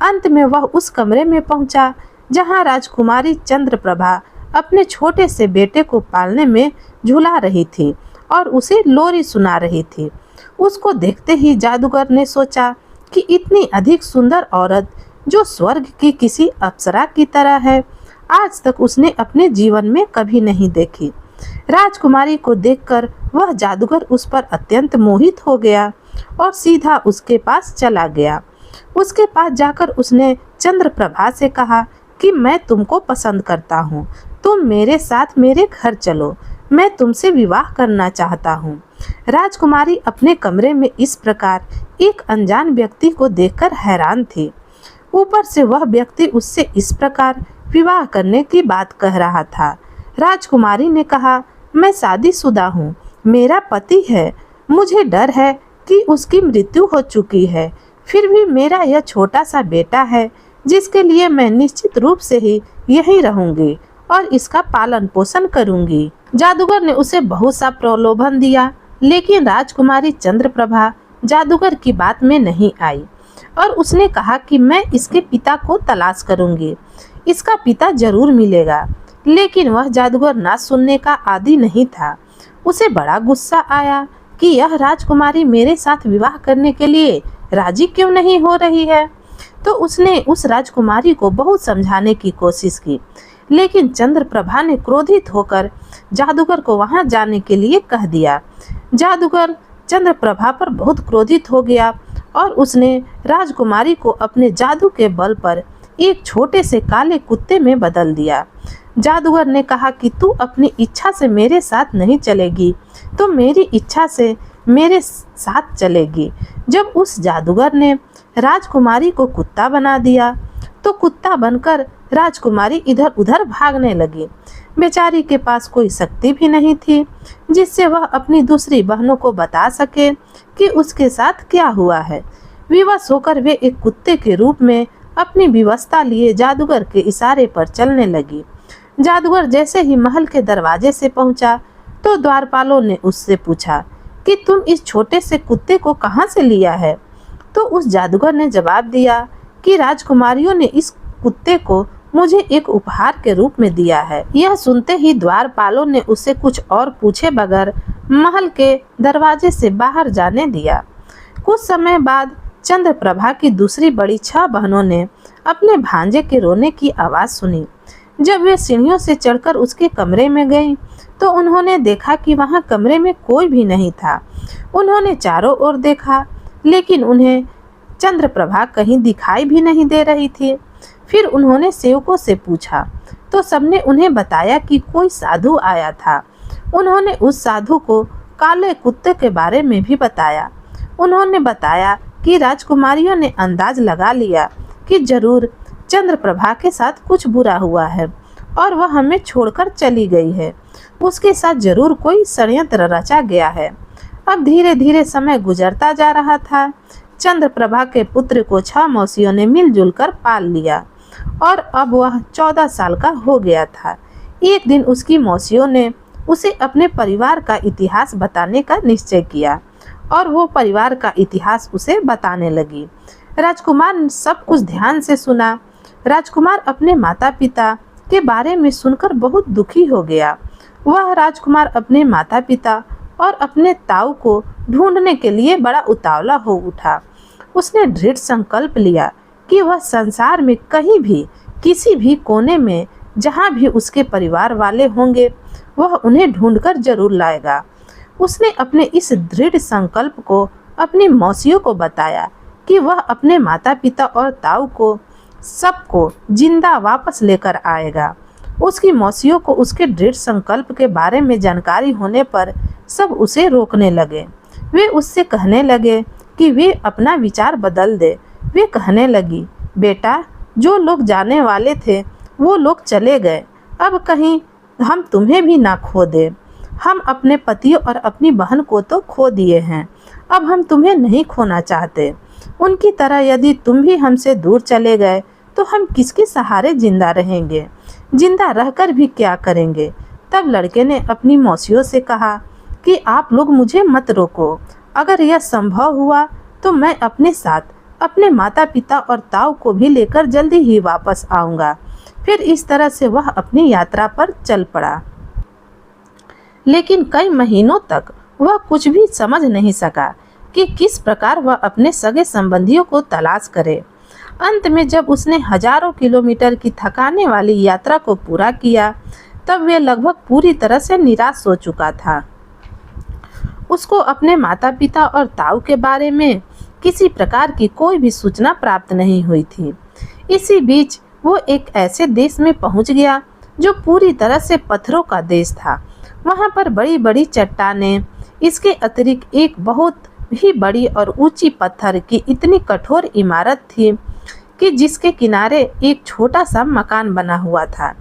अंत में वह उस कमरे में पहुंचा जहां राजकुमारी चंद्रप्रभा अपने छोटे से बेटे को पालने में झुला रही थी और उसे लोरी सुना रही थी। उसको देखते ही जादूगर ने सोचा कि इतनी अधिक सुंदर औरत जो स्वर्ग की किसी अप्सरा की तरह है, आज तक उसने अपने जीवन में कभी नहीं देखी। राजकुमारी को देखकर वह जादूगर उस पर अत्यंत मोहित हो गया और सीधा उसके पास चला गया। उसके पास जाकर उसने चंद्रप्रभा से कहा कि मैं तुमको पसंद करता हूँ, तुम मेरे साथ मेरे घर चलो, मैं तुमसे विवाह करना चाहता हूँ। राजकुमारी अपने कमरे में इस प्रकार एक अनजान व्यक्ति को देखकर हैरान थी। ऊपर से वह व्यक्ति उससे इस प्रकार विवाह करने की बात कह रहा था। राजकुमारी ने कहा, मैं शादीशुदा हूँ, मेरा पति है मुझे डर है कि उसकी मृत्यु हो चुकी है। फिर भी मेरा यह छोटा सा बेटा है जिसके लिए मैं निश्चित रूप से ही यहीं रहूंगी और इसका पालन पोषण करूंगी। जादूगर ने उसे बहुत सा प्रलोभन दिया, लेकिन राजकुमारी चंद्रप्रभा जादूगर की बात में नहीं आई और उसने कहा कि मैं इसके पिता को तलाश करूंगी, इसका पिता जरूर मिलेगा। लेकिन वह जादूगर ना सुनने का आदी नहीं था। उसे बड़ा गुस्सा आया कि यह राजकुमारी मेरे साथ विवाह करने के लिए राजी क्यों नहीं हो रही है। तो उसने उस राजकुमारी को बहुत समझाने की कोशिश की, लेकिन चंद्रप्रभा ने क्रोधित होकर जादूगर को वहां जाने के लिए कह दिया। जादूगर चंद्रप्रभा पर बहुत क्रोधित हो गया और उसने राजकुमारी को अपने जादू के बल पर एक छोटे से काले कुत्ते में बदल दिया। जादूगर ने कहा कि तू अपनी इच्छा से मेरे साथ नहीं चलेगी, तो मेरी इच्छा से मेरे साथ चलेगी। जब उस जादूगर ने राजकुमारी को कुत्ता बना दिया, तो कुत्ता बनकर राजकुमारी इधर उधर भागने लगी। बेचारी के पास कोई शक्ति भी नहीं थी जिससे वह अपनी दूसरी बहनों को बता सके कि उसके साथ क्या हुआ है। विवश होकर वे एक कुत्ते के रूप में अपनी व्यवस्था लिए जादूगर के इशारे पर चलने लगी। जादूगर जैसे ही महल के दरवाजे से पहुंचा तो द्वारपालों ने उससे पूछा कि तुम इस छोटे से कुत्ते को कहां से लिया है। तो उस जादूगर ने जवाब दिया कि राजकुमारियों ने इस कुत्ते को मुझे एक उपहार के रूप में दिया है। यह सुनते ही द्वारपालों ने उसे कुछ और पूछे बगैर महल के दरवाजे से बाहर जाने दिया। कुछ समय बाद चंद्रप्रभा की दूसरी बड़ी 6 बहनों ने अपने भांजे के रोने की आवाज सुनी। जब वे सीढ़ियों से चढ़कर उसके कमरे में गईं, तो उन्होंने देखा कि वहां कमरे में कोई भी नहीं था। उन्होंने चारों ओर देखा, लेकिन उन्हें चंद्रप्रभा कहीं दिखाई भी नहीं दे रही थी। फिर उन्होंने सेवकों से पूछा, तो सबने उन्हें बताया कि कोई साधु आया था। उन्होंने उस साधु को काले कुत्ते के बारे में भी बताया। उन्होंने बताया कि राजकुमारियों ने अंदाज लगा लिया कि जरूर चंद्रप्रभा के साथ कुछ बुरा हुआ है और वह हमें छोड़कर चली गई है। उसके साथ जरूर कोई षड्यंत्र रचा गया है। अब धीरे धीरे समय गुजरता जा रहा था। चंद्रप्रभा के पुत्र को 6 मौसियों ने मिलजुल कर पाल लिया और अब वह 14 साल का हो गया था। एक दिन उसकी मौसियों ने उसे अपने परिवार का इतिहास बताने का निश्चय किया और वो परिवार का इतिहास उसे बताने लगी। राजकुमार ने सब कुछ ध्यान से सुना। राजकुमार अपने माता पिता के बारे में सुनकर बहुत दुखी हो गया। वह राजकुमार अपने माता पिता और अपने ताऊ को ढूंढने के लिए बड़ा उतावला हो उठा। उसने दृढ़ संकल्प लिया कि वह संसार में कहीं भी किसी भी कोने में जहाँ भी उसके परिवार वाले होंगे वह उन्हें ढूंढकर जरूर लाएगा। उसने अपने इस दृढ़ संकल्प को अपनी मौसियों को बताया कि वह अपने माता पिता और ताऊ को सबको जिंदा वापस लेकर आएगा। उसकी मौसियों को उसके दृढ़ संकल्प के बारे में जानकारी होने पर सब उसे रोकने लगे। वे उससे कहने लगे कि वे अपना विचार बदल दे। वे कहने लगी, बेटा, जो लोग जाने वाले थे वो लोग चले गए, अब कहीं हम तुम्हें भी ना खो दें। हम अपने पति और अपनी बहन को तो खो दिए हैं, अब हम तुम्हें नहीं खोना चाहते। उनकी तरह यदि तुम भी हमसे दूर चले गए तो हम किसके सहारे जिंदा रहेंगे, जिंदा रहकर भी क्या करेंगे। तब लड़के ने अपनी मौसियों से कहा कि आप लोग मुझे मत रोको, अगर यह संभव हुआ तो मैं अपने साथ अपने माता पिता और ताऊ को भी लेकर जल्दी ही वापस आऊँगा। फिर इस तरह से वह अपनी यात्रा पर चल पड़ा। लेकिन कई महीनों तक वह कुछ भी समझ नहीं सका कि किस प्रकार वह अपने सगे संबंधियों को तलाश करे। अंत में जब उसने हजारों किलोमीटर की थकाने वाली यात्रा को पूरा किया, तब वे लगभग पूरी तरह से निराश हो चुका था। उसको अपने माता पिता और ताऊ के बारे में किसी प्रकार की कोई भी सूचना प्राप्त नहीं हुई थी। इसी बीच वो एक ऐसे देश में पहुंच गया जो पूरी तरह से पत्थरों का देश था। वहां पर बड़ी बड़ी चट्टानें, इसके अतिरिक्त एक बहुत ही बड़ी और ऊंची पत्थर की इतनी कठोर इमारत थी कि जिसके किनारे एक छोटा सा मकान बना हुआ था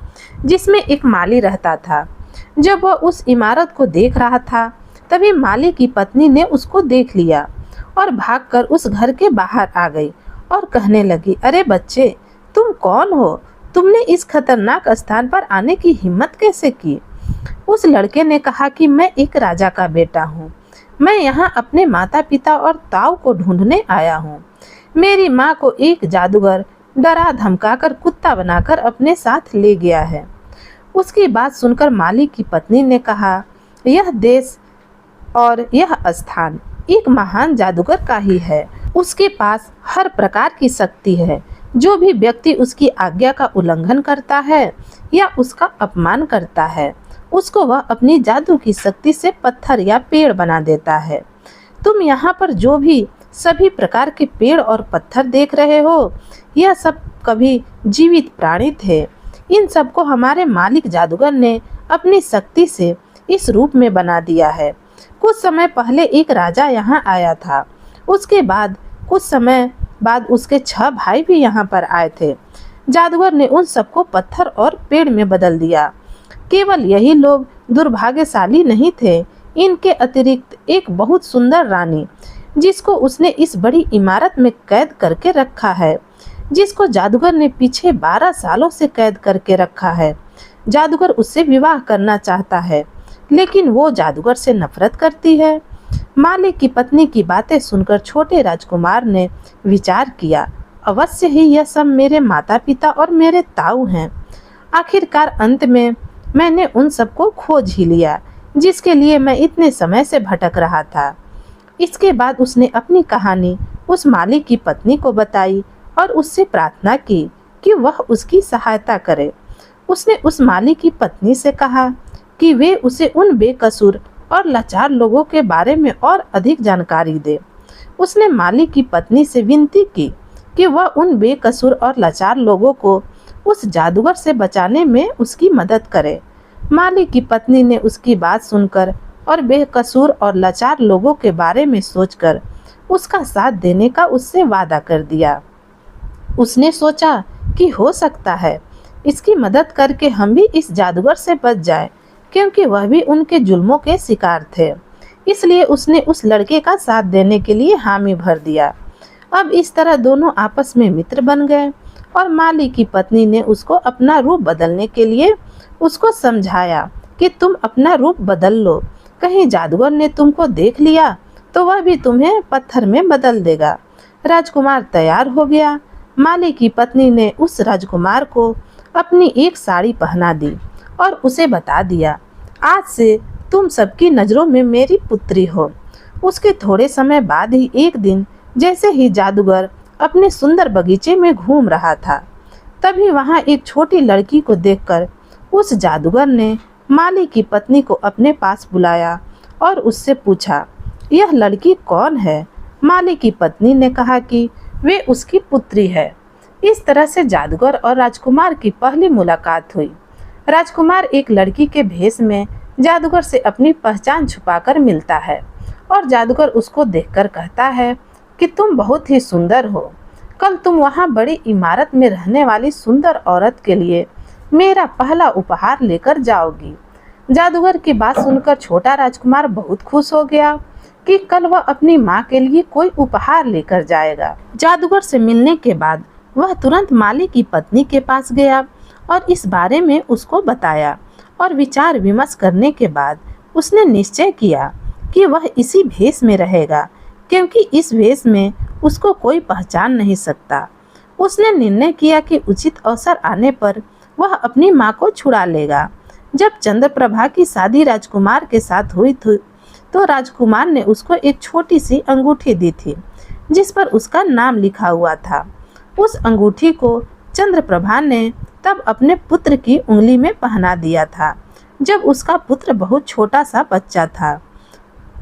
जिसमें एक माली रहता था। जब वह उस इमारत को देख रहा था तभी माली की पत्नी ने उसको देख लिया और भागकर उस घर के बाहर आ गई और कहने लगी, अरे बच्चे, तुम कौन हो? तुमने इस खतरनाक स्थान पर आने की हिम्मत कैसे की? उस लड़के ने कहा कि मैं एक राजा का बेटा हूँ। मैं यहाँ अपने माता पिता और ताऊ को ढूंढने आया हूँ। मेरी माँ को एक जादूगर डरा धमकाकर कुत्ता बनाकर अपने साथ ले गया है। उसकी बात सुनकर माली की पत्नी ने कहा, यह देश और यह स्थान एक महान जादूगर का ही है। उसके पास हर प्रकार की शक्ति है। जो भी व्यक्ति उसकी आज्ञा का उल्लंघन करता है या उसका अपमान करता है, उसको वह अपनी जादू की शक्ति से पत्थर या पेड़ बना देता है। तुम यहाँ पर जो भी सभी प्रकार के पेड़ और पत्थर देख रहे हो, यह सब कभी जीवित प्राणी थे। इन सबको हमारे मालिक जादूगर ने अपनी शक्ति से इस रूप में बना दिया है। कुछ समय पहले एक राजा यहाँ आया था। उसके बाद कुछ समय बाद उसके 6 भाई भी यहाँ पर आए थे। जादूगर ने उन सबको पत्थर और पेड़ में बदल दिया। केवल यही लोग दुर्भाग्यशाली नहीं थे। इनके अतिरिक्त एक बहुत सुंदर रानी, जिसको उसने इस बड़ी इमारत में कैद करके रखा है, जिसको जादूगर ने पीछे 12 सालों से कैद करके रखा है। जादूगर उससे विवाह करना चाहता है, लेकिन वो जादूगर से नफरत करती है। मालिक की पत्नी की बातें सुनकर छोटे राजकुमार ने विचार किया, अवश्य ही यह सब मेरे माता पिता और मेरे ताऊ हैं। आखिरकार अंत में मैंने उन सबको खोज ही लिया, जिसके लिए मैं इतने समय से भटक रहा था। इसके बाद उसने अपनी कहानी उस मालिक की पत्नी को बताई और उससे प्रार्थना की कि वह उसकी सहायता करे। उसने उस मालिक की पत्नी से कहा कि वे उसे उन बेकसूर और लाचार लोगों के बारे में और अधिक जानकारी दे। उसने मालिक की पत्नी से विनती की कि वह उन बेकसूर और लाचार लोगों को उस जादूगर से बचाने में उसकी मदद करे। मालिक की पत्नी ने उसकी बात सुनकर और बेकसूर और लाचार लोगों के बारे में सोचकर उसका साथ देने का उससे वादा कर दिया। उसने सोचा कि हो सकता है इसकी मदद करके हम भी इस जादूगर से बच जाए, क्योंकि वह भी उनके जुल्मों के शिकार थे। इसलिए उसने उस लड़के का साथ देने के लिए हामी भर दिया। अब इस तरह दोनों आपस में मित्र बन गए और मालिक की पत्नी ने उसको अपना रूप बदलने के लिए उसको समझाया कि तुम अपना रूप बदल लो, कहीं जादूगर ने तुमको देख लिया तो वह भी तुम्हें पत्थर में बदल देगा। राजकुमार तैयार हो गया। मालिक की पत्नी ने उस राजकुमार को अपनी एक साड़ी पहना दी और उसे बता दिया, आज से तुम सबकी नज़रों में मेरी पुत्री हो। उसके थोड़े समय बाद ही एक दिन जैसे ही जादूगर अपने सुंदर बगीचे में घूम रहा था, तभी वहां एक छोटी लड़की को देखकर उस जादूगर ने माली की पत्नी को अपने पास बुलाया और उससे पूछा, यह लड़की कौन है? माली की पत्नी ने कहा कि वे उसकी पुत्री है। इस तरह से जादूगर और राजकुमार की पहली मुलाकात हुई। राजकुमार एक लड़की के भेष में जादूगर से अपनी पहचान छुपाकर मिलता है और जादूगर उसको देखकर कहता है कि तुम बहुत ही सुंदर हो। कल तुम वहाँ बड़ी इमारत में रहने वाली सुंदर औरत के लिए मेरा पहला उपहार लेकर जाओगी। जादूगर की बात सुनकर छोटा राजकुमार बहुत खुश हो गया कि कल वह अपनी माँ के लिए कोई उपहार लेकर जाएगा। जादूगर से मिलने के बाद वह तुरंत माली की पत्नी के पास गया और इस बारे में उसको बताया और विचार विमर्श करने के बाद उसने निश्चय किया कि वह इसी भेष में रहेगा, क्योंकि इस भेष में उसको कोई पहचान नहीं सकता। उसने निर्णय किया कि उचित अवसर आने पर वह अपनी माँ को छुड़ा लेगा। जब चंद्रप्रभा की शादी राजकुमार के साथ हुई थी तो राजकुमार ने उसको एक छोटी सी अंगूठी दी थी जिस पर उसका नाम लिखा हुआ था। उस अंगूठी को चंद्रप्रभा ने तब अपने पुत्र की उंगली में पहना दिया था जब उसका पुत्र बहुत छोटा सा बच्चा था।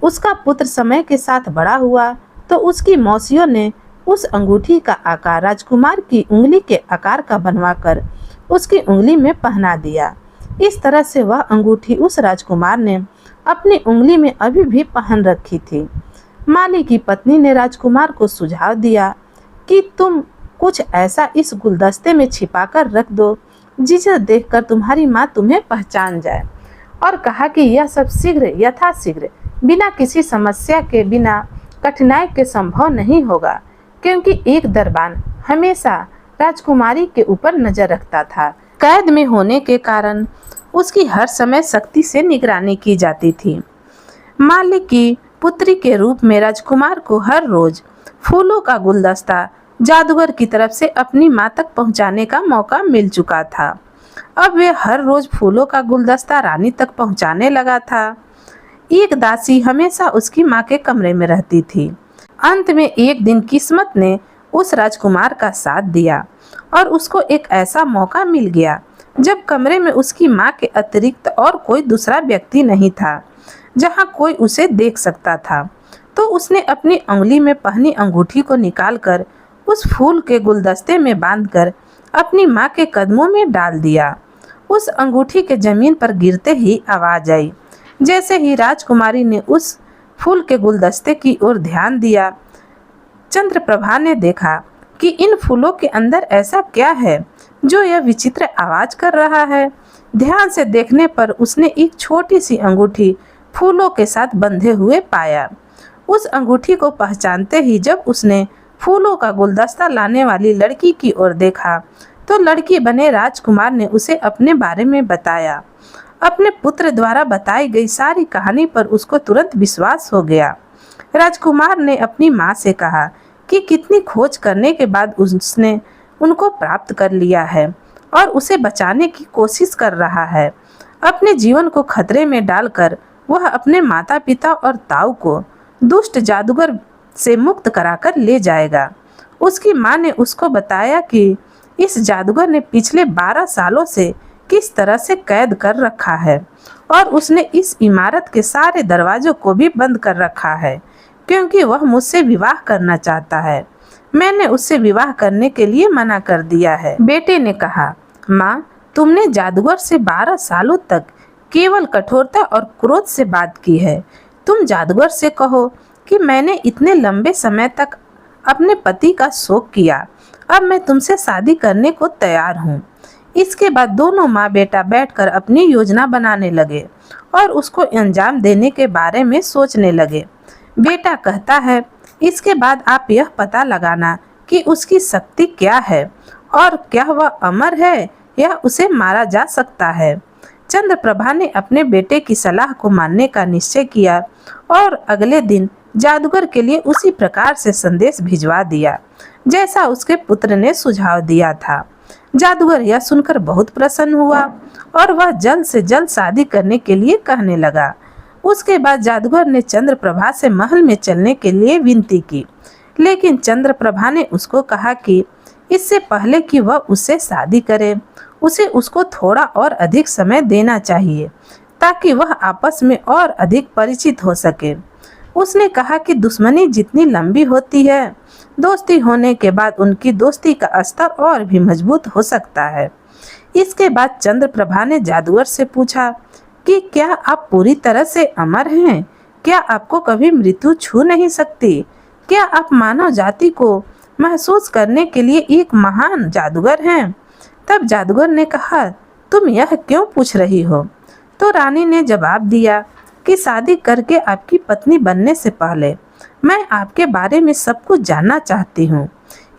उसका पुत्र समय के साथ बड़ा हुआ तो उसकी मौसियों ने उस अंगूठी का आकार राजकुमार की उंगली के आकार का बनवाकर उसकी उंगली में पहना दिया। इस तरह से वह अंगूठी उस राजकुमार ने अपनी उंगली में अभी भी पहन रखी थी। माली की पत्नी ने राजकुमार को सुझाव दिया कि तुम कुछ ऐसा इस गुलदस्ते में छिपाकर रख दो जिसे देखकर तुम्हारी माँ तुम्हें पहचान जाए, और कहा कि यह सब शीघ्र यथाशीघ्र बिना किसी समस्या के, बिना कठिनाई के संभव नहीं होगा, क्योंकि एक दरबान हमेशा राजकुमारी के ऊपर नजर रखता था। कैद में होने के कारण उसकी हर समय सख्ती से निगरानी की जाती थी। मालिक की पुत्री के रूप में राजकुमार को हर रोज फूलों का गुलदस्ता जादूगर की तरफ से अपनी मां तक पहुंचाने का मौका मिल चुका था। अब वे हर रोज फूलों का गुलदस्ता रानी तक पहुंचाने लगा था। एक दासी हमेशा उसकी मां के कमरे में रहती थी। अंत में एक दिन किस्मत ने उस राजकुमार का साथ दिया और उसको एक ऐसा मौका मिल गया जब कमरे में उसकी मां के अतिरिक्त और कोई दूसरा व्यक्ति नहीं था जहां कोई उसे देख सकता था। तो उसने अपनी अंगुली में पहनी अंगूठी को निकालकर उस फूल के गुलदस्ते में बांधकर अपनी मां के कदमों में डाल दिया। उस अंगूठी के जमीन पर गिरते ही आवाज आई। जैसे ही राजकुमारी ने उस फूल के गुलदस्ते की ओर ध्यान दिया, चंद्रप्रभा ने देखा कि इन फूलों के अंदर ऐसा क्या है जो यह विचित्र आवाज कर रहा है। ध्यान से देखने पर उसने एक छोटी सी अंगूठी फूलों के साथ बंधे हुए पाया। उस अंगूठी को पहचानते ही जब उसने फूलों का गुलदस्ता लाने वाली लड़की की ओर देखा तो लड़की बने राजकुमार ने उसे अपने बारे में बताया। अपने पुत्र द्वारा बताई गई सारी कहानी पर उसको तुरंत विश्वास हो गया। राजकुमार ने अपनी मां से कहा कि कितनी खोज करने के बाद उसने उनको प्राप्त कर लिया है और उसे बचाने की कोशिश कर रहा है। अपने जीवन को खतरे में डालकर वह अपने माता पिता और ताऊ को दुष्ट जादूगर से मुक्त कराकर ले जाएगा। उसकी मां ने उसको बताया कि इस जादूगर ने पिछले 12 सालों से किस तरह से कैद कर रखा है और उसने इस इमारत के सारे दरवाजों को भी बंद कर रखा है क्योंकि वह मुझसे विवाह करना चाहता है। मैंने उससे विवाह करने के लिए मना कर दिया है। बेटे ने कहा, माँ, तुमने जादूगर से 12 सालों तक केवल कठोरता और क्रोध से बात की है। तुम जादूगर से कहो कि मैंने इतने लंबे समय तक अपने पति का शोक किया, अब मैं तुमसे शादी करने को तैयार हूँ। इसके बाद दोनों माँ बेटा बैठकर अपनी योजना बनाने लगे और उसको अंजाम देने के बारे में सोचने लगे। बेटा कहता है, इसके बाद आप यह पता लगाना कि उसकी शक्ति क्या है और क्या वह अमर है या उसे मारा जा सकता है। चंद्रप्रभा ने अपने बेटे की सलाह को मानने का निश्चय किया और अगले दिन जादूगर के लिए उसी प्रकार से संदेश भिजवा दिया जैसा उसके पुत्र ने सुझाव दिया था। जादूगर यह सुनकर बहुत प्रसन्न हुआ और वह जल्द से जल्द शादी करने के लिए कहने लगा। उसके बाद जादूगर ने चंद्रप्रभा से महल में चलने के लिए विनती की, लेकिन चंद्रप्रभा ने उसको कहा कि इससे पहले कि वह उससे शादी करे उसे उसको थोड़ा और अधिक समय देना चाहिए ताकि वह आपस में और अधिक परिचित हो सके। उसने कहा कि दुश्मनी जितनी लंबी होती है, दोस्ती होने के बाद उनकी दोस्ती का स्तर और भी मजबूत हो सकता है। इसके बाद चंद्रप्रभा ने जादूगर से पूछा कि क्या आप पूरी तरह से अमर हैं? क्या आपको कभी मृत्यु छू नहीं सकती? क्या आप मानव जाति को महसूस करने के लिए एक महान जादूगर हैं? तब जादूगर ने कहा, तुम यह क्यों पूछ रही हो? तो रानी ने जवाब दिया कि शादी करके आपकी पत्नी बनने से पहले मैं आपके बारे में सब कुछ जानना चाहती हूँ।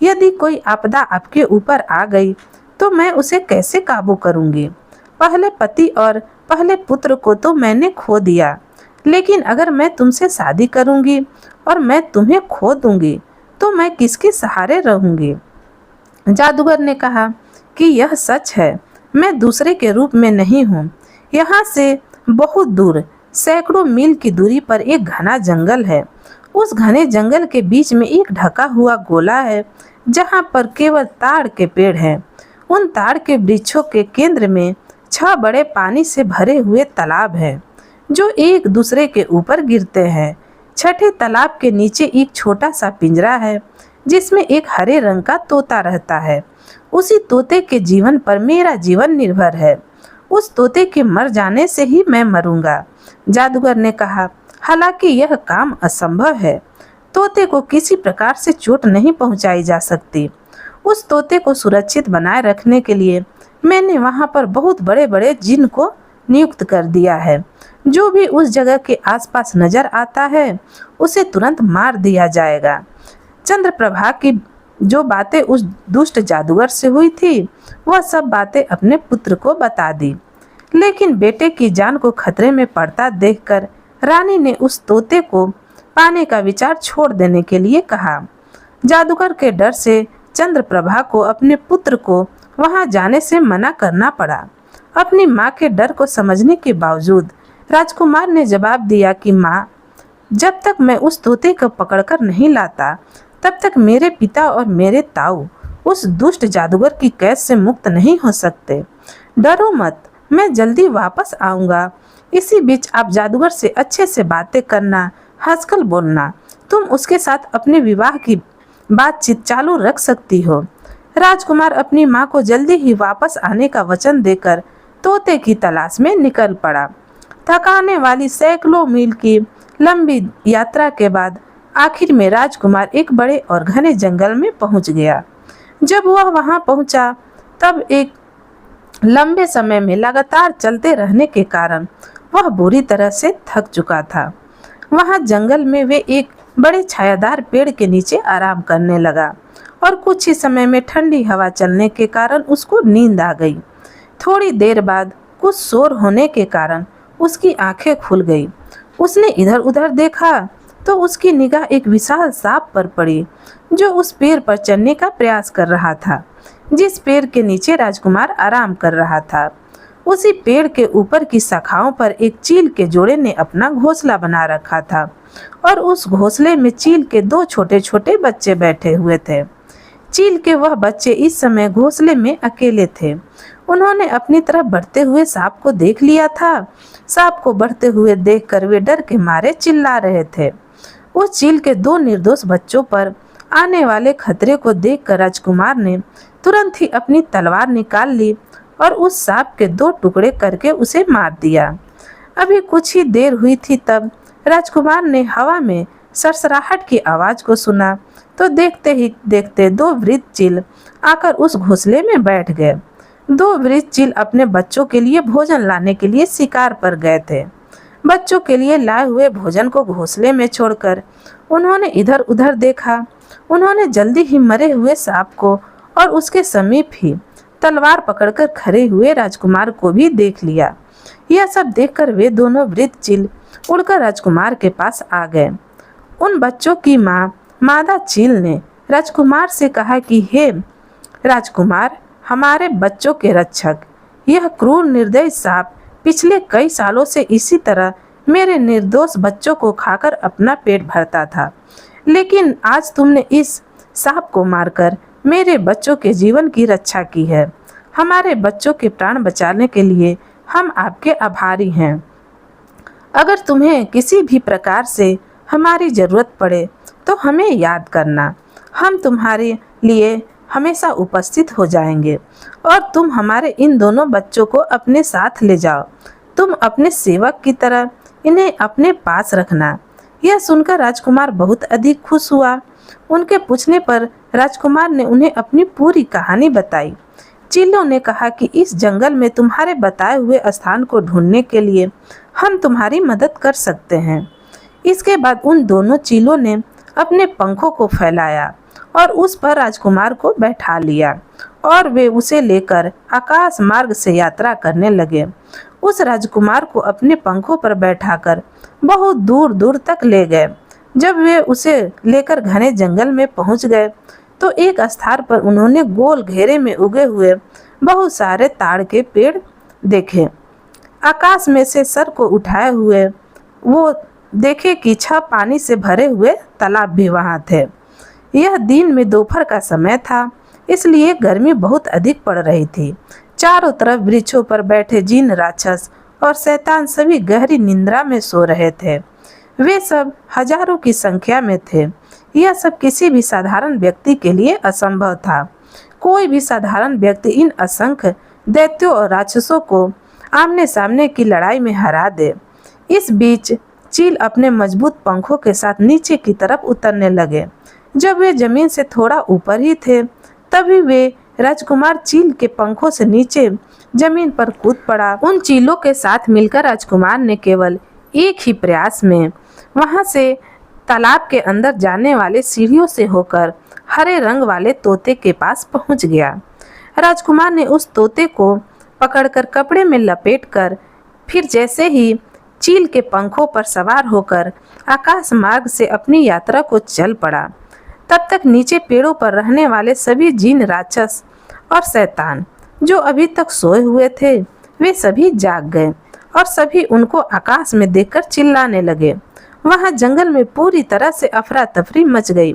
यदि कोई आपदा आपके ऊपर आ गई तो मैं उसे कैसे काबू करूँगी? पहले पति और पहले पुत्र को तो मैंने खो दिया, लेकिन अगर मैं तुमसे शादी करूँगी और मैं तुम्हें खो दूँगी तो मैं किसके सहारे रहूँगी? जादूगर ने कहा कि यह सच है, मैं दूसरे के रूप में नहीं हूँ। यहाँ से बहुत दूर सैकड़ों मील की दूरी पर एक घना जंगल है। उस घने जंगल के बीच में एक ढका हुआ गोला है जहाँ पर केवल ताड़ के पेड़ हैं। उन ताड़ के वृक्षों के केंद्र में 6 बड़े पानी से भरे हुए तालाब हैं जो एक दूसरे के ऊपर गिरते हैं। छठे तालाब के नीचे एक छोटा सा पिंजरा है जिसमें एक हरे रंग का तोता रहता है। उसी तोते के जीवन पर मेरा जीवन निर्भर है। उस तोते के मर जाने से ही मैं मरूंगा। जादूगर ने कहा, हालांकि यह काम असंभव है। तोते को किसी प्रकार से चोट नहीं पहुंचाई जा सकती। उस तोते को सुरक्षित बनाए रखने के लिए मैंने वहां पर बहुत बड़े बड़े जिन को नियुक्त कर दिया है। जो भी उस जगह के आसपास नजर आता है उसे तुरंत मार दिया जाएगा। चंद्रप्रभा की जो बातें उस दुष्ट जादूगर से हुई थी वह सब बातें अपने पुत्र को बता दी। लेकिन बेटे की जान को खतरे में पड़ता देखकर रानी ने उस तोते को पाने का विचार छोड़ देने के लिए कहा। जादूगर के डर से चंद्रप्रभा को अपने पुत्र को वहां जाने से मना करना पड़ा। अपनी माँ के डर को समझने के बावजूद राजकुमार ने जवाब दिया कि माँ, जब तक मैं उस तोते को पकड़कर नहीं लाता तब तक मेरे पिता और मेरे ताऊ उस दुष्ट जादूगर की कैद से मुक्त नहीं हो सकते। डरो मत, मैं जल्दी वापस आऊंगा। इसी बीच आप जादूगर से अच्छे से बातें करना, हंसकर बोलना। तुम उसके साथ अपने विवाह की बातचीत चालू रख सकती हो। राजकुमार अपनी माँ को जल्दी ही वापस आने का वचन देकर तोते की तलाश में निकल पड़ा। थकाने वाली सैकड़ों मील की लंबी यात्रा के बाद आखिर में राजकुमार एक बड़े और घने जंगल में पहुंच गया। जब वह वहां पहुंचा तब एक लंबे समय में लगातार चलते रहने के कारण वह बुरी तरह से थक चुका था। वहां जंगल में वे एक बड़े छायादार पेड़ के नीचे आराम करने लगा और कुछ ही समय में ठंडी हवा चलने के कारण उसको नींद आ गई। थोड़ी देर बाद कुछ शोर होने के कारण उसकी आंखें खुल गई। उसने इधर उधर देखा तो उसकी निगाह एक विशाल सांप पर पड़ी जो उस पेड़ पर चढ़ने का प्रयास कर रहा था, जिस पेड़ के नीचे राजकुमार आराम कर रहा था। उसी पेड़ के ऊपर की शाखाओं पर एक चील के जोड़े ने अपना घोंसला बना रखा था और उस घोंसले में चील के दो छोटे छोटे बच्चे बैठे हुए थे। चील के वह बच्चे इस समय घोंसले में अकेले थे। उन्होंने अपनी तरफ बढ़ते हुए सांप को देख लिया था। सांप को बढ़ते हुए देखकर वे डर के मारे चिल्ला रहे थे। उस चील के दो निर्दोष बच्चों पर आने वाले खतरे को देखकर राजकुमार ने तुरंत ही अपनी तलवार निकाल ली और उस सांप के दो टुकड़े करके उसे मार दिया। अभी कुछ ही देर हुई थी तब राजकुमार ने हवा में सरसराहट की आवाज को सुना तो देखते ही देखते दो वृद्ध चील आकर उस घोंसले में बैठ गए। दो वृद्ध चील अपने बच्चों के लिए भोजन लाने के लिए शिकार पर गए थे। बच्चों के लिए लाए हुए भोजन को घोंसले में छोड़कर उन्होंने इधर उधर देखा। उन्होंने जल्दी ही मरे हुए सांप को और उसके समीप ही तलवार पकड़कर खड़े हुए राजकुमार को भी देख लिया। यह सब देखकर वे दोनों वृद्ध चील उड़कर राजकुमार के पास आ गए। उन बच्चों की माँ मादा चील ने राजकुमार से कहा कि हे राजकुमार, हमारे बच्चों के रक्षक, यह क्रूर निर्दयी सांप पिछले कई सालों से इसी तरह मेरे निर्दोष बच्चों को खाकर अपना पेट भरता था, लेकिन आज तुमने इस सांप को मारकर मेरे बच्चों के जीवन की रक्षा की है। हमारे बच्चों के प्राण बचाने के लिए हम आपके आभारी हैं। अगर तुम्हें किसी भी प्रकार से हमारी जरूरत पड़े तो हमें याद करना। हम तुम्हारे लिए हमेशा उपस्थित हो जाएंगे और तुम हमारे इन दोनों बच्चों को अपने साथ ले जाओ। तुम अपने सेवक की तरह इन्हें अपने पास रखना। यह सुनकर राजकुमार बहुत अधिक खुश हुआ। उनके पूछने पर राजकुमार ने उन्हें अपनी पूरी कहानी बताई। चीलों ने कहा कि इस जंगल में तुम्हारे बताए हुए स्थान को ढूंढने के लिए हम तुम्हारी मदद कर सकते हैं। इसके बाद उन दोनों चीलों ने अपने पंखों को फैलाया और उस पर राजकुमार को बैठा लिया और वे उसे लेकर आकाश मार्ग से यात्रा करने लगे। उस राजकुमार को अपने पंखों पर बैठाकर बहुत दूर दूर तक ले गए। जब वे उसे लेकर घने जंगल में पहुंच गए तो एक स्थान पर उन्होंने गोल घेरे में उगे हुए बहुत सारे ताड़ के पेड़ देखे। आकाश में से सर को उठाए हुए वो देखे कि 6 पानी से भरे हुए तालाब भी वहां थे। यह दिन में दोपहर का समय था, इसलिए गर्मी बहुत अधिक पड़ रही थी। चारों तरफ वृक्षों पर बैठे जिन, राक्षस और शैतान सभी गहरी निंद्रा में सो रहे थे। वे सब हजारों की संख्या में थे। यह सब किसी भी साधारण व्यक्ति के लिए असंभव था। कोई भी साधारण व्यक्ति इन असंख्य दैत्यों और राक्षसों को आमने सामने की लड़ाई में हरा दे। इस बीच चील अपने मजबूत पंखों के साथ नीचे की तरफ उतरने लगे। जब वे जमीन से थोड़ा ऊपर ही थे तभी वे राजकुमार चील के पंखों से नीचे जमीन पर कूद पड़ा। उन चीलों के साथ मिलकर राजकुमार ने केवल एक ही प्रयास में वहां से तालाब के अंदर जाने वाले सीढ़ियों से होकर हरे रंग वाले तोते के पास पहुंच गया। राजकुमार ने उस तोते को पकड़कर कपड़े में लपेटकर फिर जैसे ही चील के पंखों पर सवार होकर आकाश मार्ग से अपनी यात्रा को चल पड़ा। तब तक नीचे पेड़ों पर रहने वाले सभी जिन, राक्षस और शैतान जो अभी तक सोए हुए थे, वे सभी जाग गए और सभी उनको आकाश में देखकर चिल्लाने लगे। वहां जंगल में पूरी तरह से अफरा तफरी मच गई।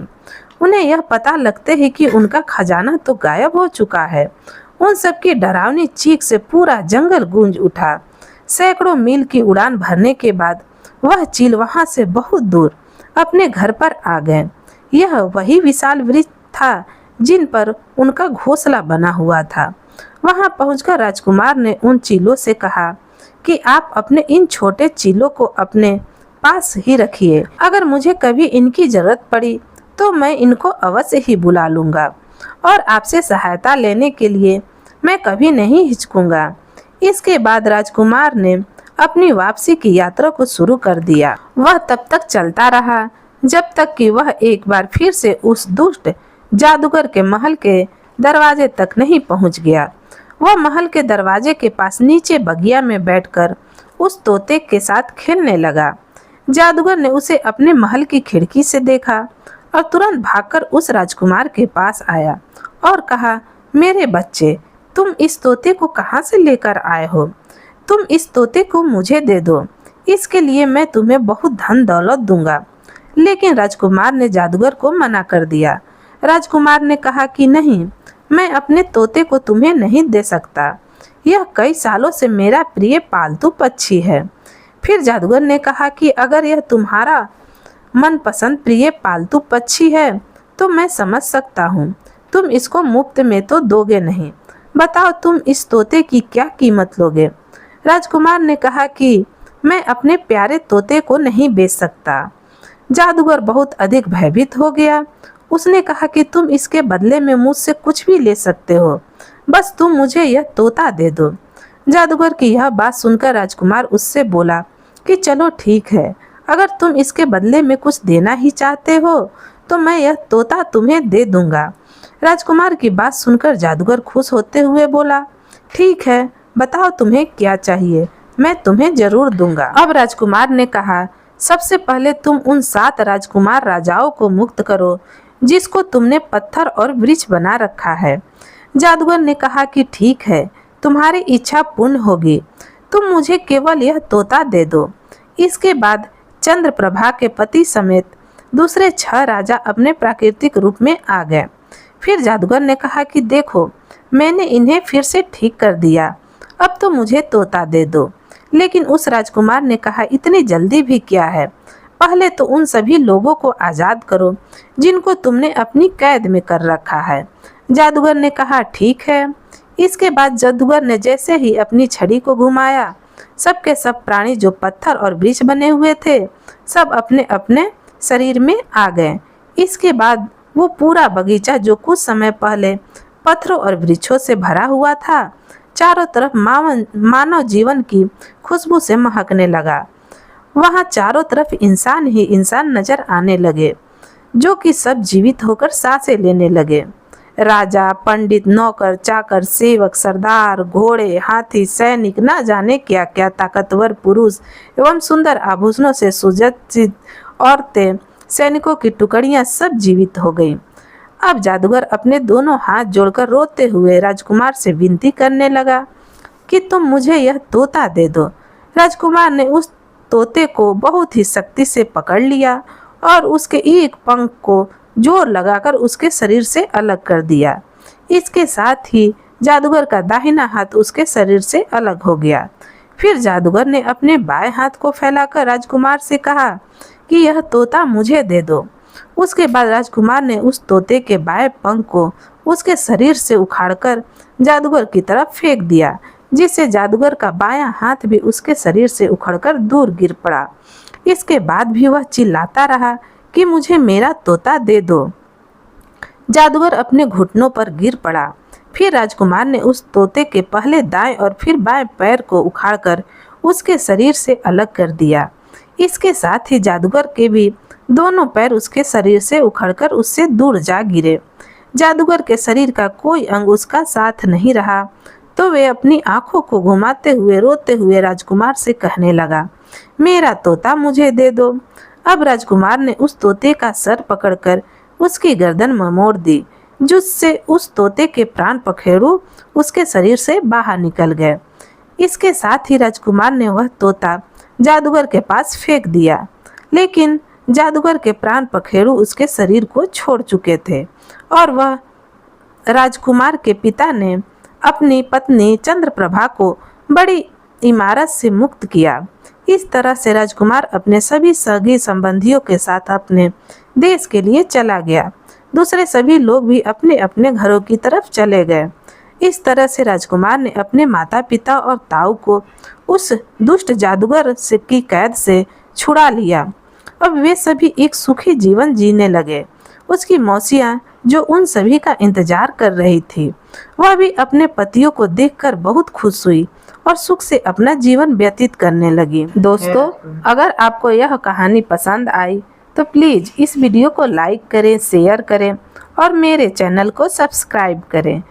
उन्हें यह पता लगते ही कि उनका खजाना तो गायब हो चुका है। उन सबकी डरावनी चीख से पूरा जंगल गूंज उठा। सैकड़ों मील की उड़ान भरने के बाद वह चील वहां से बहुत दूर अपने घर पर आ गए। यह वही विशाल वृक्ष था जिन पर उनका घोंसला बना हुआ था। वहां पहुंचकर राजकुमार ने उन चीलों से कहा कि आप अपने इन छोटे चीलों को अपने पास ही रखिए। अगर मुझे कभी इनकी जरूरत पड़ी तो मैं इनको अवश्य ही बुला लूंगा और आपसे सहायता लेने के लिए मैं कभी नहीं हिचकूंगा। इसके बाद राजकुमार ने अपनी वापसी की यात्रा को शुरू कर दिया। वह तब तक चलता रहा जब तक कि वह एक बार फिर से उस दुष्ट जादूगर के महल के दरवाजे तक नहीं पहुंच गया। वह महल के दरवाजे के पास नीचे बगिया में बैठकर उस तोते के साथ खेलने लगा। जादूगर ने उसे अपने महल की खिड़की से देखा और तुरंत भागकर उस राजकुमार के पास आया और कहा, मेरे बच्चे, तुम इस तोते को कहाँ से लेकर आए हो? तुम इस तोते को मुझे दे दो, इसके लिए मैं तुम्हें बहुत धन दौलत दूंगा। लेकिन राजकुमार ने जादूगर को मना कर दिया। राजकुमार ने कहा कि नहीं, मैं अपने तोते को तुम्हें नहीं दे सकता। यह कई सालों से मेरा प्रिय पालतू पक्षी है। फिर जादूगर ने कहा कि अगर यह तुम्हारा मनपसंद प्रिय पालतू पक्षी है तो मैं समझ सकता हूँ, तुम इसको मुफ्त में तो दोगे नहीं। बताओ, तुम इस तोते की क्या कीमत लोगे? राजकुमार ने कहा कि मैं अपने प्यारे तोते को नहीं बेच सकता। जादूगर बहुत अधिक भयभीत हो गया। उसने कहा कि तुम इसके बदले में मुझसे कुछ भी ले सकते हो, बस तुम मुझे यह तोता दे दो। जादूगर की यह बात सुनकर राजकुमार उससे बोला कि चलो ठीक है, अगर तुम इसके बदले में कुछ देना ही चाहते हो तो मैं यह तोता तुम्हें दे दूंगा। राजकुमार की बात सुनकर जादूगर खुश होते हुए बोला, ठीक है, बताओ तुम्हें क्या चाहिए, मैं तुम्हें जरूर दूंगा। अब राजकुमार ने कहा, सबसे पहले तुम उन 7 राजकुमार राजाओं को मुक्त करो जिसको तुमने पत्थर और वृक्ष बना रखा है। जादूगर ने कहा कि ठीक है, तुम्हारी इच्छा पूर्ण होगी, तुम मुझे केवल यह तोता दे दो। इसके बाद चंद्रप्रभा के पति समेत दूसरे 6 राजा अपने प्राकृतिक रूप में आ गए। फिर जादूगर ने कहा कि देखो, मैंने इन्हें फिर से ठीक कर दिया, अब तो मुझे तोता दे दो। लेकिन उस राजकुमार ने कहा, इतनी जल्दी भी क्या है, पहले तो उन सभी लोगों को आज़ाद करो जिनको तुमने अपनी कैद में कर रखा है। जादूगर ने कहा, ठीक है। इसके बाद जादूगर ने जैसे ही अपनी छड़ी को घुमाया, सबके सब प्राणी जो पत्थर और वृक्ष बने हुए थे, सब अपने अपने शरीर में आ गए। इसके बाद वो पूरा बगीचा जो कुछ समय पहले पत्थरों और वृक्षों से भरा हुआ था, चारों तरफ मानव जीवन की खुशबू से महकने लगा। वहाँ चारों तरफ इंसान ही इंसान नजर आने लगे, जो कि सब जीवित होकर सांसें लेने लगे। राजा, पंडित, नौकर, चाकर, सेवक, सरदार, घोड़े, हाथी, सैनिक, न जाने क्या क्या ताकतवर पुरुष एवं सुंदर आभूषणों से सुसज्जित औरतें, सैनिकों की टुकड़ियां सब जीवित हो गईं। अब जादूगर अपने दोनों हाथ जोड़कर रोते हुए राजकुमार से विनती करने लगा कि तुम मुझे यह तोता दे दो। राजकुमार ने उस तोते को बहुत ही शक्ति से पकड़ लिया और उसके एक पंख को जोर लगाकर उसके शरीर से अलग कर दिया। इसके साथ ही जादूगर का दाहिना हाथ उसके शरीर से अलग हो गया। फिर जादूगर ने अपने बाएं हाथ को फैलाकर राजकुमार से कहा कि यह तोता मुझे दे दो। उसके बाद राजकुमार ने उस तोते के बाएं पंख को उसके शरीर से उखाड़कर जादूगर की तरफ फेंक दिया, जिससे जादूगर का बायां हाथ भी उसके शरीर से उखड़कर दूर गिर पड़ा। इसके बाद भी वह चिल्लाता रहा कि मुझे मेरा तोता दे दो। जादूगर अपने घुटनों पर गिर पड़ा। फिर राजकुमार ने उस तोते के पहले दाएं और फिर बाएं पैर को उखाड़कर उसके शरीर से अलग कर दिया। इसके साथ ही जादूगर के भी दोनों पैर उसके शरीर से उखड़कर उससे दूर जा गिरे। जादूगर के शरीर का कोई अंग उसका साथ नहीं रहा, तो वे अपनी आंखों को घुमाते हुए रोते हुए राजकुमार से कहने लगा, मेरा तोता मुझे दे दो। अब राजकुमार ने उस तोते का सर पकड़कर उसकी गर्दन मोड़ दी, जिससे उस तोते के प्राण पखेरु उसके शरीर से बाहर निकल गए। इसके साथ ही राजकुमार ने वह तोता जादूगर के पास फेंक दिया, लेकिन जादूगर के प्राण पखेरु उसके शरीर को छोड़ चुके थे और वह राजकुमार के पिता ने अपनी पत्नी चंद्रप्रभा को बड़ी इमारत से मुक्त किया। इस तरह से राजकुमार अपने सभी सगी संबंधियों के साथ अपने देश के लिए चला गया। दूसरे सभी लोग भी अपने अपने घरों की तरफ चले गए। इस तरह से राजकुमार ने अपने माता पिता और ताऊ को उस दुष्ट जादूगर से की कैद से छुड़ा लिया। अब वे सभी एक सुखी जीवन जीने लगे। उसकी मौसियाँ जो उन सभी का इंतजार कर रही थी, वह भी अपने पतियों को देखकर बहुत खुश हुई और सुख से अपना जीवन व्यतीत करने लगी। दोस्तों, अगर आपको यह कहानी पसंद आई तो प्लीज़ इस वीडियो को लाइक करें, शेयर करें और मेरे चैनल को सब्सक्राइब करें।